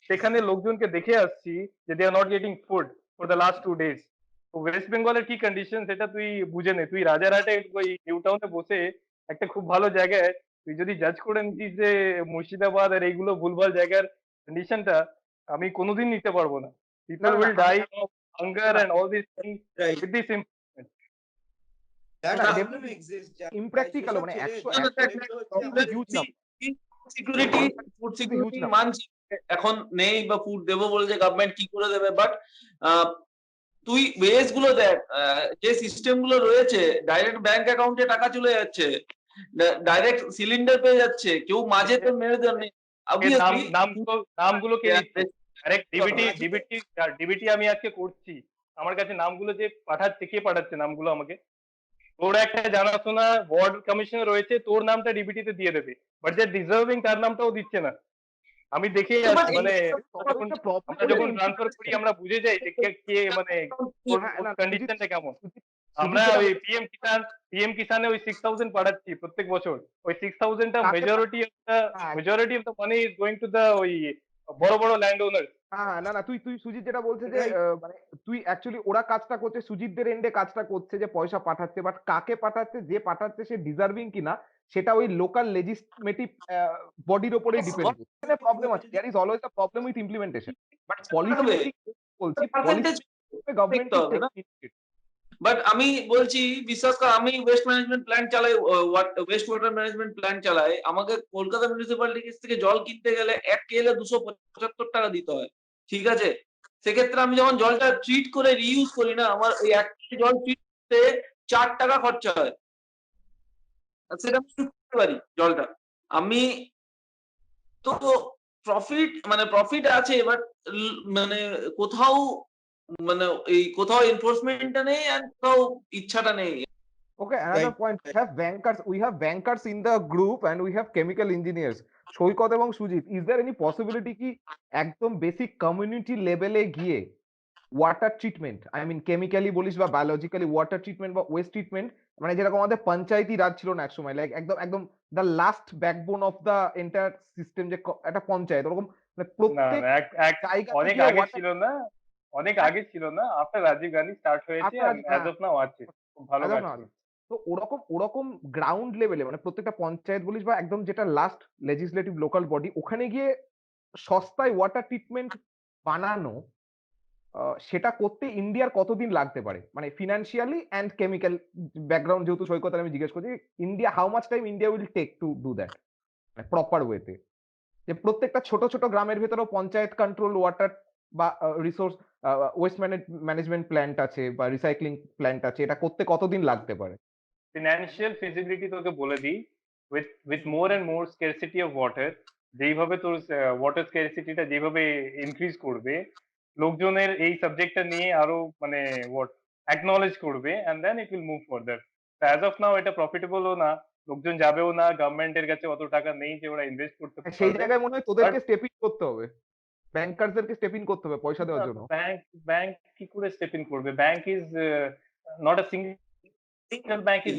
সেখানে লোকজনকে দেখে আসছি যে they are not getting food for the last 2 days। তো ওয়েস্ট বেঙ্গলের কি কন্ডিশন সেটা তুই বুঝে নে। তুই রাজারহাটে ওই নিউ টাউনে বসে একটা খুব ভালো জায়গায় তুই যদি জাজ করে নিতিস যে মুর্শিদাবাদ আর এইগুলো ভুলভাল জায়গার কন্ডিশনটা, আমি কোনোদিন নিতে পারবো না। People will die of hunger and all these things Right. with this improvement. That না, problem exists. impractical মানে 100 সিকিউরিটি ফুড সিকিউরিটি মানছি এখন নেই বা ফুড দেবো বলছে গভর্নমেন্ট, কি করে দেবে? বাট তুই ওয়েজ গুলো দেখ, যে সিস্টেম গুলো রয়েছে, ডাইরেক্ট ব্যাংক অ্যাকাউন্টে টাকা চলে যাচ্ছে, ডাইরেক্ট সিলিন্ডার পেয়ে যাচ্ছে, কেউ মাঝে তো মেরে দেননি। নামগুলো কে দিচ্ছে? ডাইরেক্ট ডিবিটি আমি আজকে করছি, আমার কাছে নামগুলো যে পাঠাচ্ছে, কে পাঠাচ্ছে নামগুলো আমাকে? তোর একটা জানাশোনা ওয়ার্ড কমিশনার রয়েছে, তোর নামটা ডিবিটিতে দিয়ে দেবে, বাট যে ডিজার্ভিং তার নামটাও দিচ্ছে না। আমি দেখে আসছি মানে আমরা যখন ট্রান্সফার করি আমরা বুঝে যাই যে কে মানে কন্ডিশনটা কেমন। আমরা ওই পিএম কিষানে ওই 6000 পাঠাচ্ছি প্রত্যেক বছর। ওই 6000টা majority of the money is going to the ওই বড় বড় ল্যান্ড ওনার। হ্যাঁ, না না, তুই সুজিত যেটা বলছে যে মানে তুই অ্যাকচুয়ালি ওরা কাজটা করছে, সুজিতদের এন্ডে কাজটা করছে যে পয়সা পাঠাচ্ছে, বাট কাকে পাঠাচ্ছে, যে পাঠাচ্ছে সে ডিজার্ভিং কিনা সেটা ওই লোকাল লেজিসলেটিভ বডির উপরে ডিপেন্ড করছে। প্রবলেম আছে, there is always a problem with implementation, but policy বলছি গভর্নমেন্ট। বাট আমি বলছি, বিশ্বাস কর, আমি ওয়েস্ট ম্যানেজমেন্ট প্ল্যান চালাই, ওয়েস্ট ওয়াটার ম্যানেজমেন্ট প্ল্যান চালাই। আমাকে কলকাতা মিউনিসিপ্যালিটি থেকে জল কিনতে গেলে 1 কেলে 275 টাকা দিতে হয়, ঠিক আছে? সেক্ষেত্রে আমি যখন জলটা ট্রিট করে রিইউজ করি না, আমার ওই 1 কেজি জল ট্রিট করতে 4 টাকা খরচা হয়। সেটা আমি করতে পারি জলটা আমি। তো প্রফিট আছে, বাট মানে কোথাও মানে এই কোথাও এনফোর্সমেন্টটা নেই আর কোথাও ইচ্ছাটা নেই। Okay, another point. We have bankers in the group and we have chemical engineers. সৈকত এবং Sujit, is there any possibility কি একদম বেসিক কমিউনিটি লেভেলে গিয়ে water treatment, I mean chemically বলিস বা বায়োলজিক্যালি ওয়াটার ট্রিটমেন্ট বা ওয়েস্ট ট্রিটমেন্ট, মানে যেরকম আমাদের পঞ্চায়েতি রাজ ছিল না একসময়, লাইক একদম একদম the last backbone of the entire system, যে একটা পঞ্চায়েত ওরকম প্রত্যেক জায়গা অনেক আগে ছিল না, আফটার রাজীব গান্ধী স্টার্ট হয়েছে, অ্যাজ অফ নাও আছে, খুব ভালো কাজ। তো ওরকম গ্রাউন্ড লেভেলে মানে প্রত্যেকটা পঞ্চায়েত বলিস বা একদম যেটা লাস্ট লেজিসলেটিভ লোকাল বডি, ওখানে গিয়ে সস্তায় ওয়াটার ট্রিটমেন্ট বানানো, সেটা করতে ইন্ডিয়ার কতদিন লাগতে পারে, মানে ফিনান্সিয়ালি অ্যান্ড কেমিক্যাল ব্যাকগ্রাউন্ড যেহেতু সৈকত আমি জিজ্ঞেস করছি, India how much time India will take to do that proper ওয়েতে, যে প্রত্যেকটা ছোট ছোট গ্রামের ভেতরেও পঞ্চায়েত কন্ট্রোল ওয়াটার বা রিসোর্স ওয়েস্ট ম্যানেজমেন্ট প্ল্যান্ট আছে বা রিসাইক্লিং প্ল্যান্ট আছে, এটা করতে কতদিন লাগতে পারে? ফিনান্সিয়াল ফিজিবিলিটি তোকে বলে দিই, with more and more scarcity of water, যেইভাবে তোর ওয়াটার স্কারসিটিটা যেভাবে ইনক্রিজ করবে, লোকজনের এই সাবজেক্টটা নিয়ে আরো মানে অ্যাকনলেজ করবে, and then it will move further. As of now এটা প্রফিটেবলও না, লোকজন যাবেও না, গভর্নমেন্টের কাছে অত টাকা নেই যে ওরা ইনভেস্ট করতে পারবে। সেই জায়গায় মনে হয় তোদেরকে স্টেপ ইন করতে হবে, ব্যাংকারদেরকে স্টেপ ইন করতে হবে পয়সা দেওয়ার জন্য। ব্যাংক কি করে স্টেপ ইন করবে? Bank is not a single bank. Is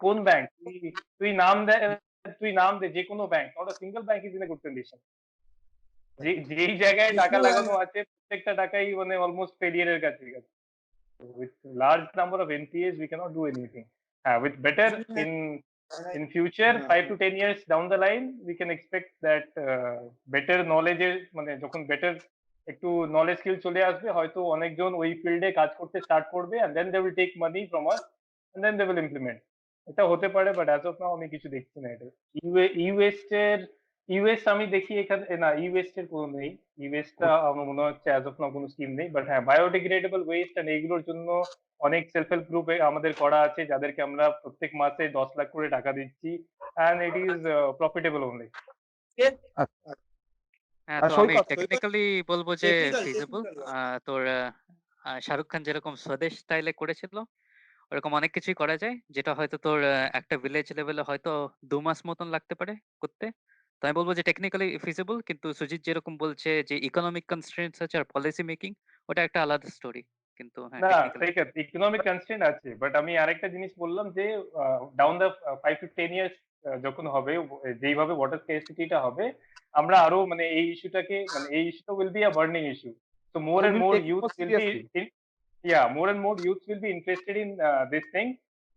কোন ব্যাংক? তুই নাম দে যে কোনো bank, not a single bank is in a good condition. যেই জায়গায় টাকা লাগানো আছে প্রত্যেকটা টাকাই মানে অলমোস্ট ফেলিয়ারের কাছে গেছে। With large number of NPAs we cannot do anything. With better in in future হ্যাঁ, 5 to 10 years down the line we can expect that better knowledge মানে যখন better একটু নলেজ স্কিল চলে আসবে হয়তো অনেকজন ওই ফিল্ডে কাজ করতে স্টার্ট করবে and then they will take money from us and then they will implement এটা হতে পারে বাট অ্যাজ অফ নাও আমি কিছু দেখছি না এটা ইউএস আমি দেখি এখানে না ইউএস এর কোনো নেই ইউএস টা আমার মনে হচ্ছে অ্যাজ অফ নাও কোনো স্কিম নেই বাট হ্যাঁ বায়োডিগ্রেডেবল ওয়েস্ট এন্ড এইগুলোর জন্য অনেক সেলফ হেল্প গ্রুপে আমাদের করা আছে যাদেরকে আমরা প্রত্যেক মাসে 10 লাখ করে টাকা দিচ্ছি and it is profitable only হ্যাঁ, আর তো আমি সৈকত টেকনিক্যালি বলবো যে টেকনিক্যাল ফিজিবল। টেকনিক্যাল তোর শাহরুখ খান যেরকম স্বদেশ স্টাইলে করেছিল ওরকম অনেক কিছুই করা যায়, যেটা হয়তো তোর একটা ভিলেজ লেভেলে হয়তো 2 মাস মতন লাগতে পারে করতে। তো আমি বলবো যে টেকনিক্যালি ফিজিবল, কিন্তু সুজিত যেরকম বলছে যে ইকোনমিক কনস্ট্রেন্টস আছে আর পলিসি মেকিং, ওটা একটা আলাদা স্টোরি। কিন্তু হ্যাঁ, না টেকনিক্যালি ঠিক আছে ইকোনমিক কনস্ট্রেন্ট আছে বাট আমি আরেকটা জিনিস বললাম যে ডাউন দ্য 5 to 10 ইয়ার্স যখন হবে যেইভাবে ওয়াটার স্কেরসিটিটা হবে আমরা আরো মানে এই ইস্যুটা will be a burning issue so more and will more take youth more will be seriously. More and more youth will be interested in this thing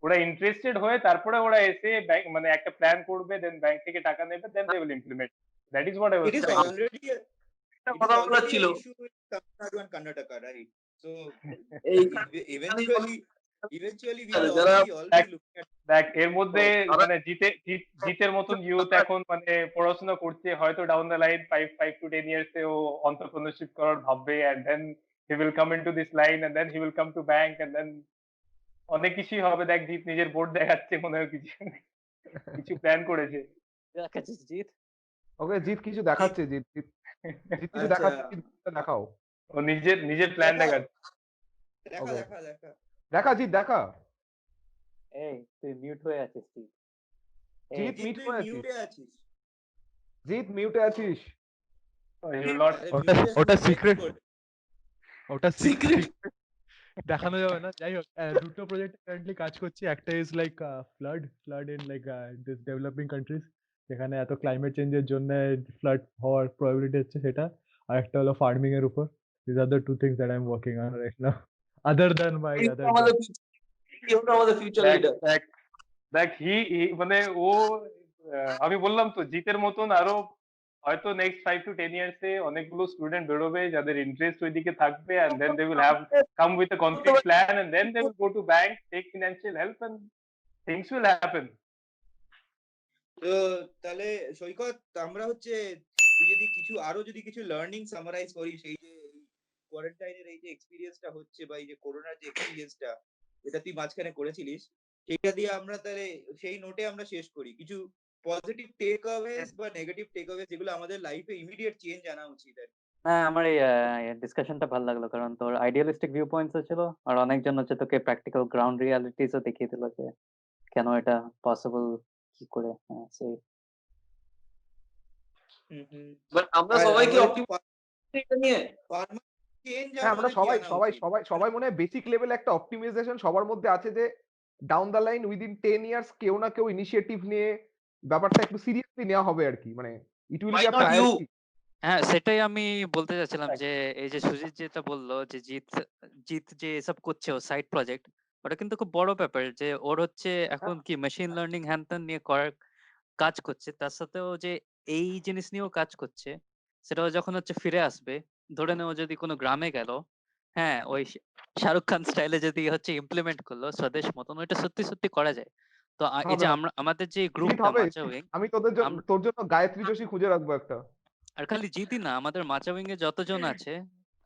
ওরা ইন্টারেস্টেড হয়ে তারপরে ওরা এসে ব্যাংক মানে একটা প্ল্যান করবে দেন ব্যাংক থেকে টাকা নেবে then they will implement that is what I was It is trying already a, একটা it is কথা বলার already ছিল an issue with Tamil Nadu and Karnataka, right? So এই eventually we will যারা all be looking at দেখ এর মধ্যে তারা মানে জিতের মতন ইউথ এখন মানে পড়াশোনা করছে হয়তো down the line 5 to 10 years এ ও এন্টারপ্রেনারশিপ করার ভাববে and then he will come into this line and then he will come to bank and then অনেক কিছুই হবে দেখ জিত নিজের বোর্ড দেখাচ্ছে মনে হয় কিছু কিছু প্ল্যান করেছে দেখাচ্ছিস জিত? ওকে জিত কিছু দেখাচ্ছে জিত জিত জিত কিছু আচ্ছা দেখাচ্ছে জিত দেখাও ও নিজের প্ল্যান দেখা দেখাচ্ছে দেখা ওকে দেখা দেখা দেখা জিত দেখা এই তুই মিউট হয়ে আছিস তুই। এই জিত জিৎ মিট তুই করে আছিস মিউটে আছিস জিত মিউটে আছিস he will not আরে ওটা মিউটে ওটা আছিস সিক্রেট, করে ওটা সিক্রেট দেখানো যাবে না। যাই হোক, দুটো প্রজেক্ট কারেন্টলি কাজ করছি। একটা is like flood in like this developing countries, যেখানে এত ক্লাইমেট চেঞ্জের জন্য ফ্লাড হওয়ার প্রবাবিলিটি হচ্ছে সেটা। আর একটা হলো ফার্মিং এর উপর। This are the two things that I am working on right now, other than my other job. আমাদের ফিউচার দেখ লিডার দেখ দেখ মানে ও আমি বললাম তো জিতের মতন আরো হয়তো নেক্সট 5 to 10 ইয়ার্স এ অনেকগুলো স্টুডেন্ট বেরোবে যাদের ইন্টারেস্ট ওইদিকে থাকবে and then they will have come with a concrete plan and then they will go to bank take financial help and things will happen তো তাহলে সৈকত আমরা হচ্ছে তুই যদি কিছু লার্নিং সামারাইজ করিস এই যে কোয়ারেন্টাইনের এই যে এক্সপেরিয়েন্সটা হচ্ছে বা এই যে করোনার যে এক্সপেরিয়েন্সটা এটা তুই মাঝখানে করেছিলিস, সেটা দিয়ে আমরা তাহলে সেই নোটে আমরা শেষ করি কিছু পজিটিভ টেক অ্যাওয়েজ বা নেগেটিভ টেক অ্যাওয়েজ যেগুলো আমাদের লাইফে ইমিডিয়েট চেঞ্জ আনা উচিত আর কি। হ্যাঁ, আমার এই ডিসকাশনটা ভালো লাগলো, কারণ তোর আইডিয়ালিস্টিক ভিউ পয়েন্টসও ছিল আর অনেকজন হচ্ছে তোকে প্র্যাকটিক্যাল গ্রাউন্ড রিয়ালিটিসও দেখিয়ে দিল যে কেন এটা পসিবল, কি করে। হ্যাঁ, সেই বাট আমরা আর সবাই কি আমাদের অপটিমিস্টিক এটা নিয়ে পারমানেন্ট চেঞ্জ হ্যাঁ আমরা আমাদের কি সবাই আনা সবাই উচিত? সবাই সবাই মনে হয় বেসিক লেভেলে একটা অপটিমাইজেশন সবার মধ্যে আছে যে down the line within 10 years কেউ না কেউ ইনিশিয়েটিভ নিয়ে ব্যাপারটা একটু সিরিয়াসলি নেওয়া হবে আর কি, মানে it will why be a not you priority. হ্যাঁ, সেটাই আমি বলতে চাচ্ছিলাম যে এই যে সুজিত যেটা বললো যে জিত যে এসব করছে ও সাইড প্রজেক্ট, ওটা কিন্তু খুব বড় ব্যাপার যে ওর হচ্ছে এখন কি মেশিন লার্নিং হ্যান ত্যান নিয়ে করার কাজ করছে, তার সাথেও যে এই জিনিস নিয়েও কাজ করছে। সেটাও যখন হচ্ছে ফিরে আসবে, ধরে নেও যদি কোনো গ্রামে গেল, হ্যাঁ ওই শাহরুখ খান স্টাইলে যদি হচ্ছে ইমপ্লিমেন্ট করলো স্বদেশ মতন, ওইটা সত্যি সত্যি করা যায়। তো এই যে হবে আমরা আমাদের যে জিত গ্রুপটা হবে মাচা উইং, আমি তোর জন্য গায়ত্রী যোশী খুঁজে রাখবো একটা। আর খালি জিতই না, আমাদের মাচা উইং এ যতজন আছে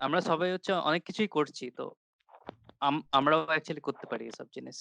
আমরা সবাই হচ্ছে অনেক কিছুই করছি। তো আমরাও অ্যাকচুয়ালি করতে পারি এসব জিনিস।